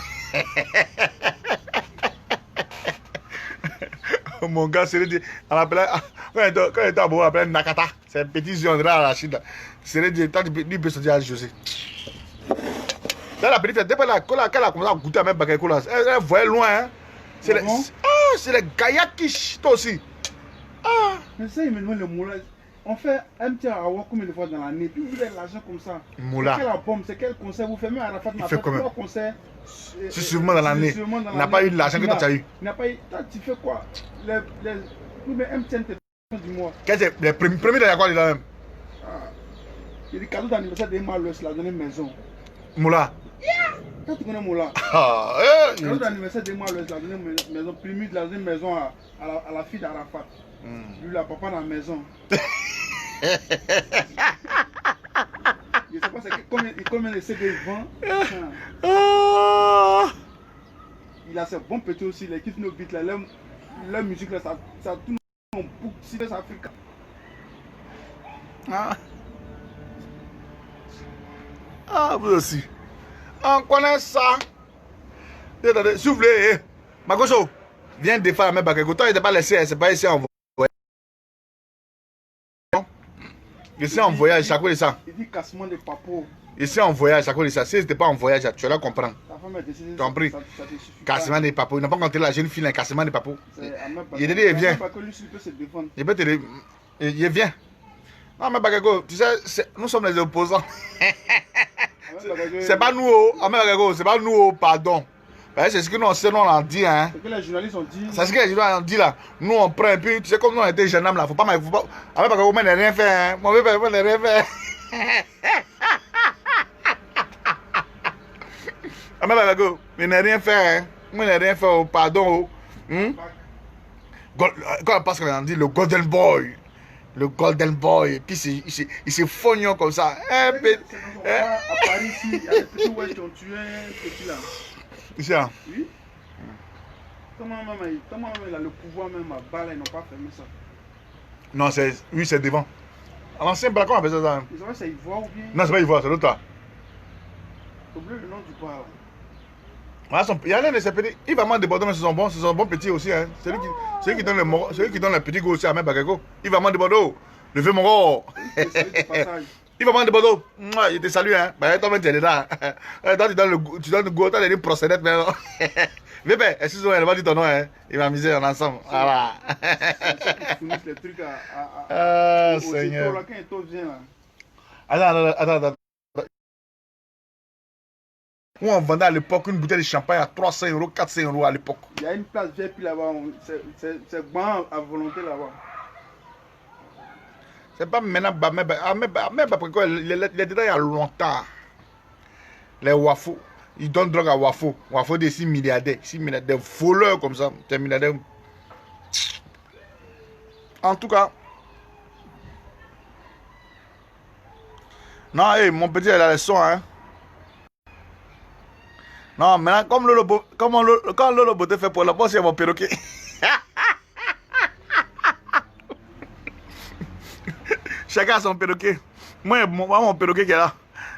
Mon gars, Sérédier, on l'appelait. Quand il était à Bobo, on l'appelait Nakata. C'est un petit yeux André à la Chine. Sérédier, lui, il peut sortir à José. Dans la petite fête, quand elle a commencé à goûter à même Bakayoko là, elle voyait loin. Hein. C'est les gaillacs qui toi aussi. Ah. Mais ça, il me demande le moulin. On fait un petit avoir combien de fois dans l'année, puis vous avez l'argent comme ça. Moula. C'est quelle pomme, c'est quel concert vous faites? Même Arafat m'a fait 3 concerts. C'est sûrement dans l'année. Il n'a pas eu l'argent que toi tu as eu. Il n'a pas eu. Toi, tu fais quoi? Oui, mais un petit du mois. Quels sont les premiers de quoi là même? Il y a des cadeaux d'anniversaire d'Emma Louès, la donné maison. Moula. Quand tu connais Moula. Cadeau d'anniversaire d'Emma Louès, la donné maison. Primi de la donné maison à la fille d'Arafat. Lui, la papa dans la maison. Je sais pas combien de CD il vend. Il a ses bons petits aussi, les Kids No Beat, leur musique, là, ça tourne en boucle, Sud-Est Africa. Vous aussi. On connaît ça. Si vous voulez, Makoso, viens défendre Ahmed Bakayoko. Toi, il n'était pas laissé, c'est pas ici en voyage. Je suis en voyage, chaque fois de ça. Il dit cassement de papo. Ici en voyage, à cause de ça. Si c'était pas en voyage, tu vas comprendre. Ta femme est décédée. T'as compris? Ça te suffit pas. Cassement des papos. Il n'a pas compté la jeune fille, un cassement des papos. C'est Ahmed Bakayoko. Il a dit, il vient. Ahmed Bakayoko, lui, il peut se défendre. Il peut te dire, il vient. Non, mais Bakayoko, tu sais, nous sommes les opposants. Ahmed Bakayoko, C'est pas nous, oh. Ahmed Bakayoko, c'est pas nous, oh, pardon. C'est ce que nous, on en dit, hein. Ce que les journalistes ont dit. C'est ce que les journalistes ont dit là. Nous, on prend, et puis, tu sais, comme nous, on était jeunes hommes là, faut pas. Ahmed Bakayoko, moi, il n'a rien fait, hein. Mon bébé, il n'a rien fait. Ahmed Bakayoko, il n'a rien fait, hein. Moi, il n'a rien fait, oh, pardon, oh. Quand on passe, on dit le Golden Boy. Le Golden Boy. Puis il s'est fognon comme ça. À Paris, ici, il y a des petits ouais qui ont tué un petit là. Ici, hein? Oui. Comment même il a le pouvoir même à bas là, ils n'ont pas fermé ça. Non, oui, c'est devant. À l'ancien balcon, on appelle ça. Hein? Ils savent c'est Ivoire ou bien. Non, c'est pas Ivoire, c'est l'autre là. J'ai oublié le nom du bar. Il y a l'un de ces petits. Il va vraiment déborder, mais ce sont bons petits aussi. Hein. Celui qui donne le petit go aussi à Ahmed Bakayoko. Il va vraiment déborder. Le vieux Moro. Il va vraiment déborder. Il te salue. Hein. Bah, toi-même, tu es là. Toi, tu donnes le go. Toi, tu as des procédures maintenant. Bébé, excuse-moi, il va dire ton nom. Hein. Il va miser en ensemble. Voilà. Les trucs Ah, Seigneur. Attends. Où on vendait à l'époque une bouteille de champagne à 300 €, 400 € à l'époque. Il y a une place VIP là-bas, c'est bon à volonté là-bas. C'est pas maintenant, mais pourquoi il est dedans il y a longtemps. Les Wafo, ils donnent drogue à Wafo. Wafo des 6 milliardaires, voleurs comme ça, des milliardaires. En tout cas, non, hey, mon petit, il a les sons, hein. Non, maintenant, quand Lolo Beauté fait pour la bosse, il y a mon perroquet. Chacun a son perroquet. Moi, mon perroquet qui est là.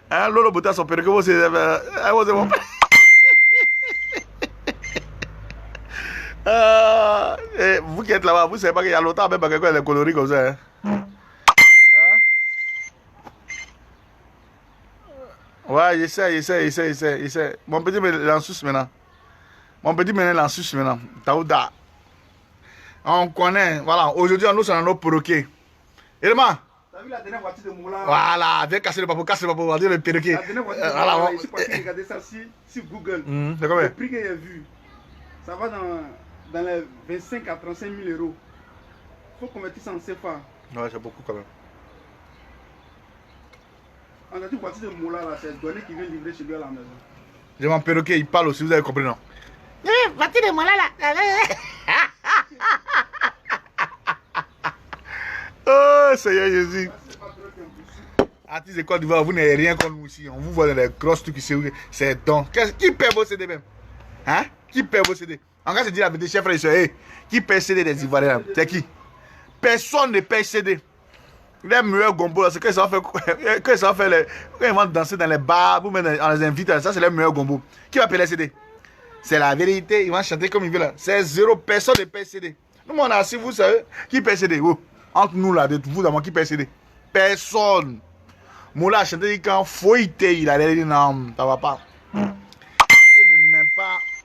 Hein, Lolo Beauté a son perroquet. Moi, c'est mon vous qui êtes là-bas, vous savez pas qu'il y a longtemps, même quelqu'un est coloré comme ça. Hein? Ouais, j'essaie. Mon petit me lance maintenant. Taouda. On connaît, voilà. Aujourd'hui, nous sommes dans nos perroquets. Elma. T'as vu la dernière voiture de Moula? Voilà, viens casser le papo, on va dire le perroquet. La dernière voiture de Moula, je suis parti regarder ça sur Google. C'est combien? Le prix que j'ai vu, ça va dans les 25 à 35 000 €. Il faut convertir ça en CFA. Ouais, c'est beaucoup quand même. On a dit voiture de Moula là, c'est Donné qui vient livrer chez lui à la maison. J'ai mon perroquet, il parle aussi, vous avez compris, non? Voiture de Moula là. Oh, Seigneur Jésus. Artistes de Côte d'Ivoire, vous n'avez rien contre nous ici. On vous voit dans les grosses trucs ici. C'est donc. Qui paie vos CD même? Hein? Qui paie vos CD? En cas, c'est dit la vérité, chef frère, hey, qui paie CD des Ivoiriens? C'est qui? Personne ne paie CD. Les meilleurs gombo, c'est que ça fait. Quand ils vont danser dans les bars, vous même on les invite, ça c'est les meilleurs gombo. Qui va payer les CD? C'est la vérité, ils vont chanter comme ils veulent. C'est zéro, personne ne paie CD. Nous, on a assis, vous savez, qui paie CD? Oh. Entre nous là, vous d'abord, qui paie CD? Personne. Moula a chanté quand faut il a dit non, ça va pas.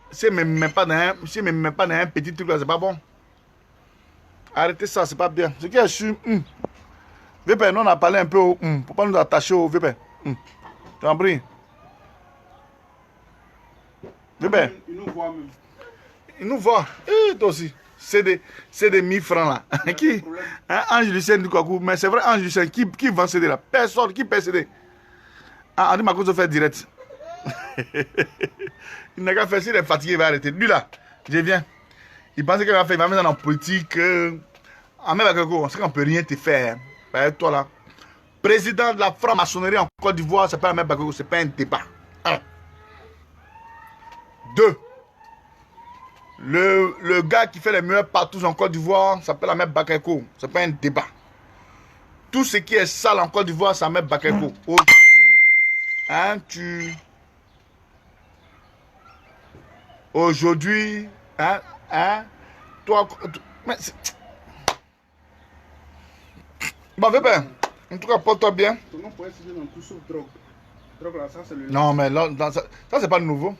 C'est même pas dans un petit truc là, c'est pas bon. Arrêtez ça, c'est pas bien. Ce qui est sûr, VP, nous on a parlé un peu, pour pas nous attacher au VP. T'as compris? VP. Il nous voit même. Il nous voit. Toi aussi. C'est des 1000 francs là. Qui? Hein, Ange Lucien du Kouakou. Mais c'est vrai, Ange Lucien, qui vend CD là? Personne qui paie CD. Ah, Andy Marcos fait direct. Il n'a qu'à faire, s'il est fatigué, il va arrêter. Lui là, je viens. Il pensait qu'il va faire, il va mettre dans la politique. En même temps, on sait qu'on ne peut rien te faire. Hein. Toi là. Président de la franc-maçonnerie en Côte d'Ivoire, c'est pas Ahmed Bakayoko, c'est pas un débat. 1. 2. Le gars qui fait les meilleurs partout en Côte d'Ivoire s'appelle Ahmed Bakayoko. C'est pas un débat. Tout ce qui est sale en Côte d'Ivoire, c'est Ahmed Bakayoko. Aujourd'hui, hein, aujourd'hui, toi, bon, Bébé, en tout cas, porte-toi bien. Ton nom pourrait se dire dans tout sauf drogue. Drogue là, ça c'est le. Non, mais là, ça c'est pas nouveau.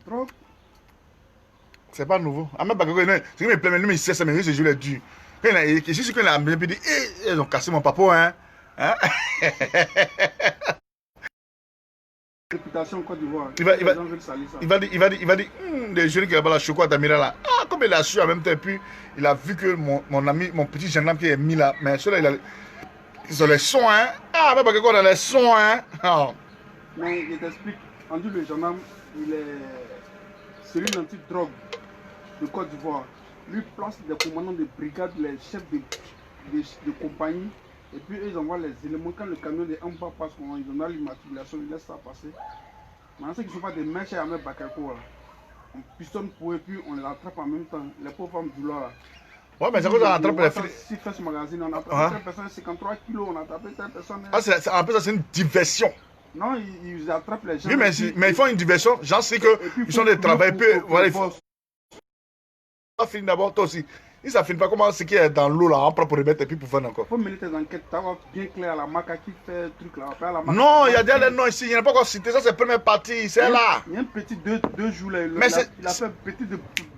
Drogue. C'est pas nouveau. Ahmed Bakayoko, c'est qu'il me plaît, mais il sait ça, mais je l'ai dit. Je suis sûr qu'il a bien dit, ils ont cassé mon papa, hein. Réputation en Côte d'Ivoire. Il va dire, les jeunes qui ont la chocolat d'Amira là. Ah, comme il a su en même temps, et puis il a vu que mon ami, mon petit gendarme qui est mis là, mais ceux-là, ils ont les sons, hein. Ah, Ahmed Bakayoko, on a les sons, hein. Oh. Mais je t'explique, Andu le gendarme, il est celui d'anti-drogue de Côte d'Ivoire. Lui place des commandants de brigade, les chefs de compagnie, et puis ils envoient les éléments. Quand le camion de en bas passe, ils ont l'immatriculation, ils laissent ça passer. Maintenant, ceux qui ne sont pas des mèches à Ahmed Bakayoko, on pistonne pour eux, et puis on les attrape en même temps. Les pauvres femmes du là. Ouais, mais c'est quoi ça attrape les filles? Si fait ce magazine, on a attrapé telle personne, 53 kilos, on a attrapé telle personne. Ah, en plus, ça c'est une diversion. Non, ils attrapent les gens. Oui, mais ils font une diversion. J'en sais qu'ils sont des travailleurs. Voilà, il faut. Ça finit d'abord, toi aussi. Si ça finit pas, comment ce qui est dans l'eau là, on prend pour remettre et puis pour faire encore. Il faut mener tes enquêtes, tu vas bien clair à la maca qui fait le truc là. La maca, non, il y a déjà les noms ici, il n'y en a pas encore cité. Ça, c'est la première partie, c'est là. Il y a un petit deux jours là. Il a fait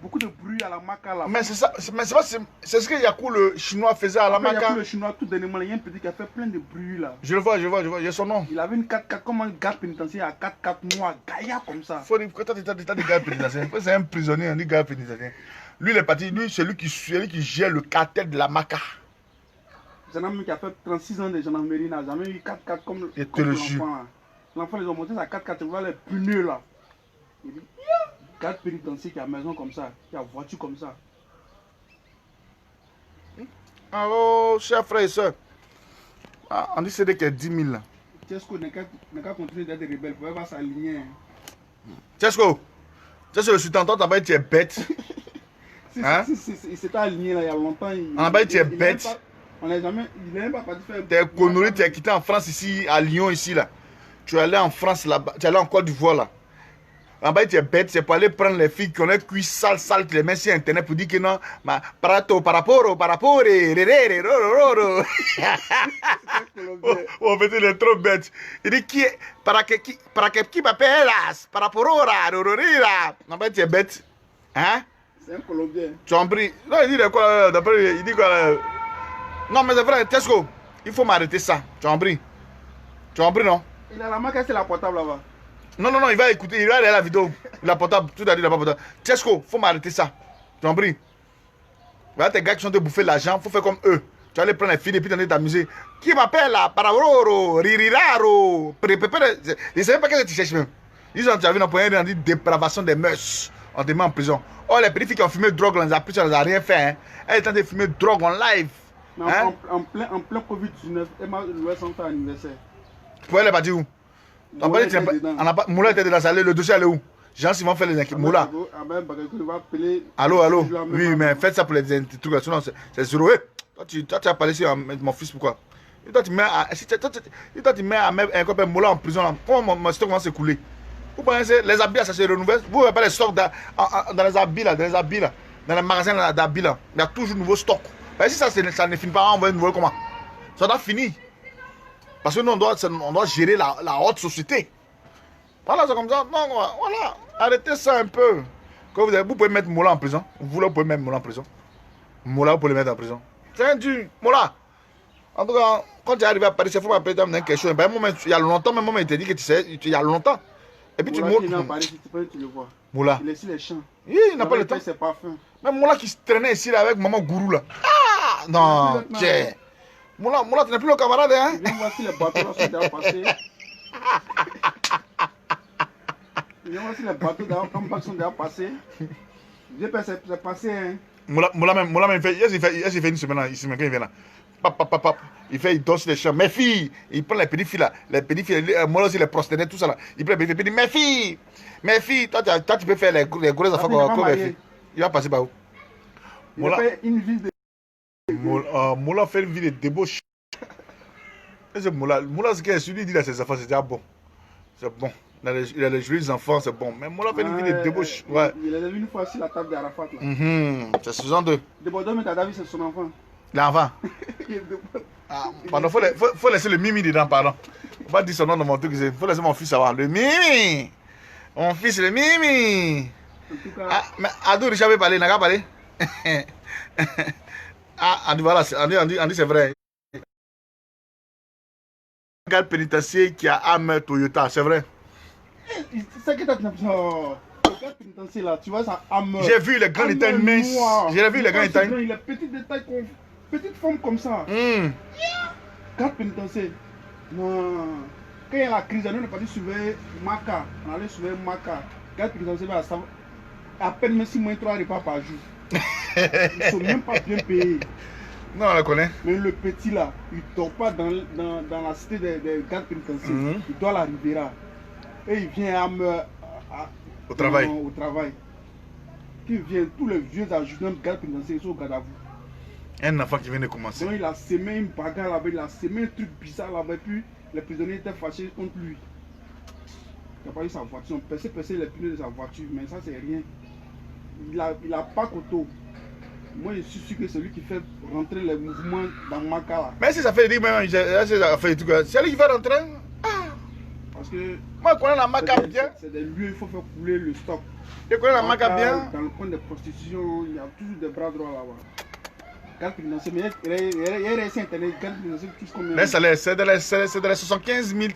beaucoup de bruit à la maca là. Mais c'est ça, c'est ce que Yakou le chinois faisait à la maca. Yakou le chinois, tout dernièrement, il y a un petit qui a fait plein de bruit là. Je le vois, j'ai son nom. Il avait une 4x4 comme un gars pénitentiaire à 4x4 mois, gaillard comme ça. Faut dire que toi, tu as des gars pénitentiaires. C'est un prisonnier, un gars pénitentiaire. Lui, il est parti, lui, c'est lui qui gère le cartel de la maca. Gendarme qui a fait 36 ans de gendarmerie n'a jamais eu 4x4 comme l'enfant. L'enfant, ils ont monté sa 4x4, tu vois les pneus là. Il dit, garde pénitentiaire qui a maison comme ça, qui a voiture comme ça. Oh, chers frères et sœurs. Ah, on dit que c'est que 10 000 là. Tesco n'a qu'à continuer d'être rebelle, il ne faut pas s'aligner. Tesco, le sultan, toi, t'as tu es bête. Hein? Il s'était aligné là il y a longtemps. Tu es bête. Il n'est même pas parti faire. Tu es connerie, tu es quitté en France ici, à Lyon ici là. Tu es allé en France là-bas, tu es allé en Côte d'Ivoire là. En bas, tu es bête, c'est pour aller prendre les filles qui ont les cuisses sales, tu les mets sur internet pour dire que non, ma parato, paraporo, on fait des trop bêtes. Il dit qui est, para qui m'appelle paraporora, rororira. En bas, tu es bête. Hein? C'est un Colombien. Tu en prie. Non, il dit quoi d'après, il dit quoi non, mais c'est vrai, Tesco, il faut m'arrêter ça. Tu en prie. Non? Il a la marque, c'est la portable là-bas. Non, il va écouter, il va aller à la vidéo. Il a portable, tout a dit, il a pas portable. Tesco, faut m'arrêter ça. Tu en prie. Voilà tes gars qui sont de bouffer l'argent, faut faire comme eux. Tu vas aller prendre les filles et puis t'en t'amuser. Qui m'appelle là? Paravroro, ririraro, prépépé. Ils ne savent pas qu'est-ce que tu cherches même. Ils ont déjà vu dans le point de dire dépravation des mœurs. On te met en prison. Oh, les petits filles qui ont fumé drogue, on les a pris, ça ne les a rien fait. Hein. Elles étaient en train de fumer drogue en live. Hein? En plein Covid-19, Emma Louis s'en fait anniversaire. Pour elle, elle va dire où? Moula était dans la salle, le dossier elle est où? Gens ils vont faire les inquiétudes. Moula. Allô? Oui, mais faites ça pour les trucs là, sinon c'est zéro. Toi, tu as parlé sur mon fils, pourquoi? Et toi, tu mets un copain Moula en prison là. Comment mon stock va s'écouler? Vous pensez les habits ça se renouvelle? Vous n'avez pas les stocks dans les habits là, dans les magasins d'habits là. Il y a toujours nouveau stock. Mais si ça ne finit pas, on va une nouvelle comment? Ça doit finir. Parce que nous, on doit gérer la haute société. Voilà, c'est comme ça. Non, voilà. Arrêtez ça un peu. Quand vous pouvez mettre Moula en prison. Vous pouvez mettre Moula en prison. Moula, vous pouvez le mettre en prison. C'est un dur. Moula. En tout cas, quand tu es arrivé à Paris, il faut m'appeler quelque chose. Il y a longtemps, même moi, il t'a dit que tu sais, il y a longtemps. Et puis Moula, tu viens à Paris, si tu peux, tu le vois. Moula. Il est sur les champs. Oui, il n'a pas le temps. C'est parfum. Même Moula qui se traînait ici là, avec maman Gourou là. Ah, non, tiens. Moula, tu n'es plus le camarade, hein? Viens voir si les bateaux là sont déjà passés. Viens voir si les bateaux là sont déjà passés. Viens pas, c'est passé, hein? Moula même, il fait une semaine là, ici, quand il vient là. Pap. Il dort sur les champs. Mes filles, il prend les petites filles là. Les petites filles, moi aussi, les prostituées, tout ça là. Il prend les petites filles, mes filles, toi tu peux faire les grosses affaires comme mes filles. Il va passer par où? Il va faire une vie de. Moula fait une vie de débauche. Moula, ce qu'il a suivi, il dit à ses enfants, c'est déjà bon. C'est bon. Il a les jolis enfants, c'est bon. Mais Moula fait une vie de débauche. Ouais. Il est venu une fois sur la table d'Arafat là. C'est saison 2. Débordeur, mais David, c'est son enfant. L'enfant. Il demande. Ah, pardon, faut laisser le Mimi dedans, pardon. Faut pas dire son nom dans mon truc. Faut laisser mon fils avoir. Le Mimi. Mon fils, le Mimi. En tout cas, Ah, mais Adou Richard veut parler, n'a qu'à parler. Ah, on dit voilà, on dit c'est vrai. Garde pénitentiaire qui a Hammer Toyota, c'est vrai. c'est que t'as l'impression. Le gars pénitentiaire là, tu vois ça, Hammer. J'ai vu les grands détails minces. J'ai vu les grands détails. Il a petit détail, petite forme comme ça. Garde pénitentiaire. Non. Quand il y a la crise, on n'est pas dit surveiller Maka. On allait surveiller Maka. Garde pénitentiaire, à peine même 6 mois 3 repas par jour. Ils ne sont même pas bien payés. Non, on le connaît. Mais le petit là, il ne dort pas dans la cité des gardes pénitentiaires. Il dort à la Riviera. Et il vient au travail. Au travail. Qui vient, tous les vieux adjudants de gardes pénitentiaires, ils sont au garde à vous. Un enfant qui vient de commencer. Donc il a semé une bagarre là-bas, il a semé un truc bizarre là-bas. Puis les prisonniers étaient fâchés contre lui. Il n'a pas eu sa voiture. On perçait les pneus de sa voiture, mais ça c'est rien. Il a pas qu'auto. Moi je suis sûr que c'est lui qui fait rentrer les mouvements dans Maka là. Mais si ça fait dire même, c'est lui qui fait rentrer. Parce que moi je connais la Maka bien. C'est des lieux, il faut faire couler le stock. Je connais la Maka bien. Dans le coin de prostitution, il y a toujours des bras droits là-bas. Garde pénitentiaire, mais il y a réussi internet, garde pénitentiaire, tout ce qu'on met. Les salaires, c'est de les 75 000.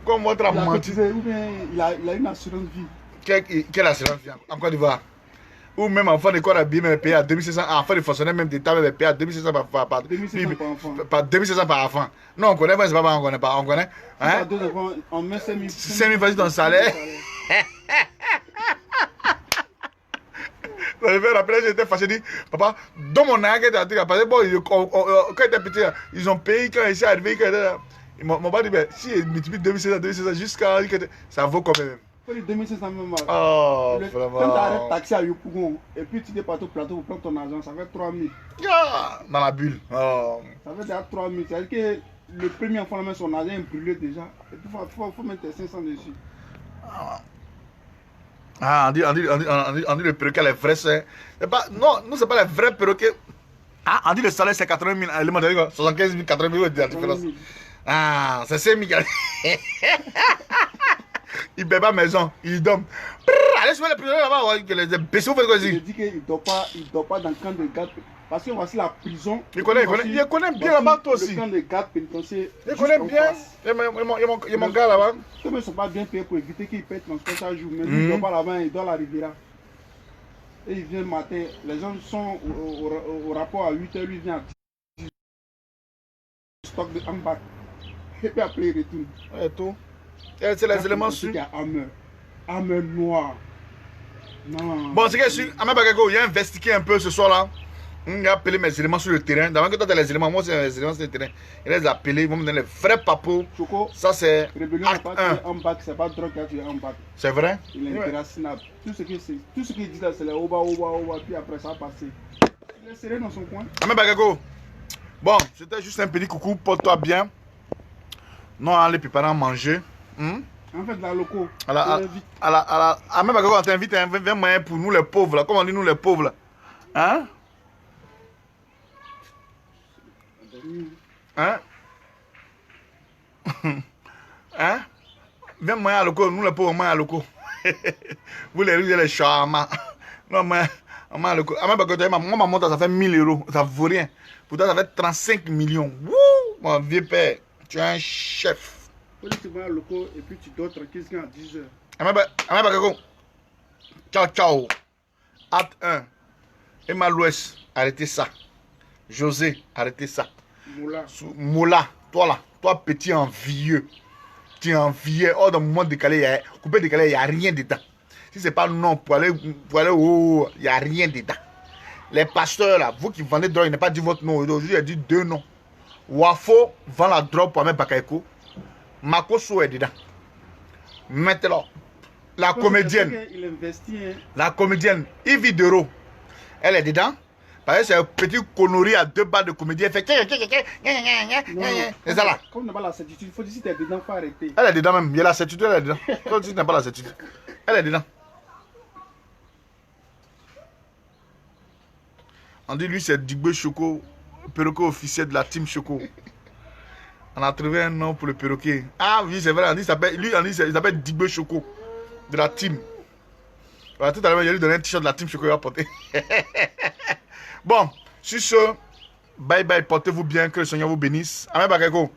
Comme votre a menti. Ou bien il a une assurance vie. Quelle assurance vie en Côte d'Ivoire? Ou même enfant d'école habillé, mais payé à 2600, enfant de fonctionnaire même d'État, mais payé à 2600 par 2600 par enfant. Par 2600 par enfant. Non, on connaît pas, c'est pas on connaît pas. On connaît. Hein? Deux enfants, on met 5 000. 5 000 vas-y ton salaire. Je me rappelle, j'étais fâché, je dis, papa, dans mon âge, parce que bon, quand il était petit, ils ont payé quand il s'est arrivé. Mon papa dit, si il multiplie 2600 jusqu'à. Ça vaut quand même. Il faut les 2500 même. Oh, vraiment. Quand tu arrêtes taxi à Yopougon et puis tu dépasses au plateau pour prendre ton argent, ça fait 3 000. Dans la bulle. Oh. Ça fait déjà 3 000. C'est-à-dire que le premier enfant, là, son argent est brûlé déjà. Et puis il faut mettre 500 dessus. Ah, on dit le perroquet, les vrais, c'est pas. Non, nous, c'est pas les vrais perroquets. Ah, on dit le salaire, c'est 80 000. Le monde dit 75 000, 80 000, la différence. Ah, c'est 5 000. Il ne paie pas maison, il dort. Allez sur les prisonniers là-bas, les BCO font quoi ici? Il dit qu'il ne dort pas dans le camp de garde. Parce que voici la prison. Il connaît bien là-bas, toi aussi. Le camp de garde pénitentiaire. Il connaît bien. Il y a mon gars là-bas. Comme ils ne sont pas bien payés pour éviter qu'ils payent transport chaque jour. Mais lui, il ne dort pas là-bas, il dort à la Riviera. Et il vient le matin. Les gens sont au rapport à 8h, lui vient à 10h. Stock de Ambac. Et puis après, il retourne. Et tout. C'est les éléments sûrs. Il y a Hammer noir. Non. Bon, c'est que je suis. Ahmed Bakayoko, il a investigué un peu ce soir-là. Il a appelé mes éléments sur le terrain. D'abord que toi, tu as les éléments, moi, c'est les éléments sur le terrain. Il les a appelés, ils vont me donner les vrais papos. Choco, ça, c'est. Rébellion n'est pas tué en bac, c'est pas drogue qui a tué en bac. C'est vrai? Il est interrationnable. Tout ce qu'il dit là, c'est les oba, puis après ça a passé. Il est serré dans son coin. Ahmed Bakayoko. Bon, c'était juste un petit coucou, porte-toi bien. Non, allez, puis pendant manger. En fait, la loco. Ahmed Bakayoko, on t'invite, viens moyen pour nous les pauvres là. Comment on dit nous les pauvres là? Hein? Hein? Hein? Viens moyen à loco, nous les pauvres, moyen à loco. Vous les riches, les charmants. Non, moyen à loco. Ahmed Bakayoko, moi, ma montre, ça fait 1000 euros. Ça vaut rien. Pourtant, ça fait 35 millions. Wouh! Mon vieux père, tu es un chef. Tu vas à loco et puis tu dors tranquille à 10h. Ahmed Bakayoko. Ciao, ciao. Acte 1. Emma Louest, arrêtez ça. José, arrêtez ça. Moula, toi là, toi petit envieux. Tu es envieux. Oh, dans le moment décalé, coupé décalé, il n'y a rien dedans. Si ce n'est pas non, pour aller où, il n'y a rien dedans. Les pasteurs là, vous qui vendez drogue, il n'a pas dit votre nom. Aujourd'hui, il a dit 2 noms. Wafo vend la drogue pour Ahmed Bakayoko. Makoso est dedans. Maintenant, la comédienne. Il investit, hein. La comédienne Yves Dero, elle est dedans. Parce que c'est un petit connerie à 2 balles de comédie. Elle fait. C'est ça là. Comme on n'a pas la certitude, il faut dire si tu es dedans, il faut arrêter. Elle est dedans même. Il y a la certitude, elle est dedans. Quand tu n'as pas la certitude, elle est dedans. On dit lui c'est Digbe Choco, perroquet officiel de la team Choco. On a trouvé un nom pour le perroquet. Ah oui, c'est vrai, on dit, il s'appelle Digbe Choco, de la team. Voilà, tout à l'heure, il a lui donné un t-shirt de la team Choco, il va porter. Bon, sur ce, bye bye, portez-vous bien, que le Seigneur vous bénisse. Amen, Bakeko.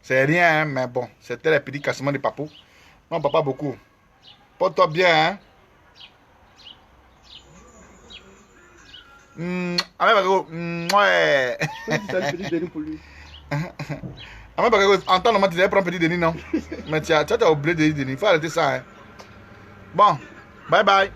C'est rien, hein, mais bon, c'était les petits cassements de papou. Non, papa, beaucoup. Porte-toi bien, hein. Amen, Bakeko. Ouais. C'est le petit Denis pour lui. Amen, Bakeko, en temps normal, tu devais prendre petit Denis, non? Mais tu as oublié de Denis. Il faut arrêter ça, hein. Bon, bye bye.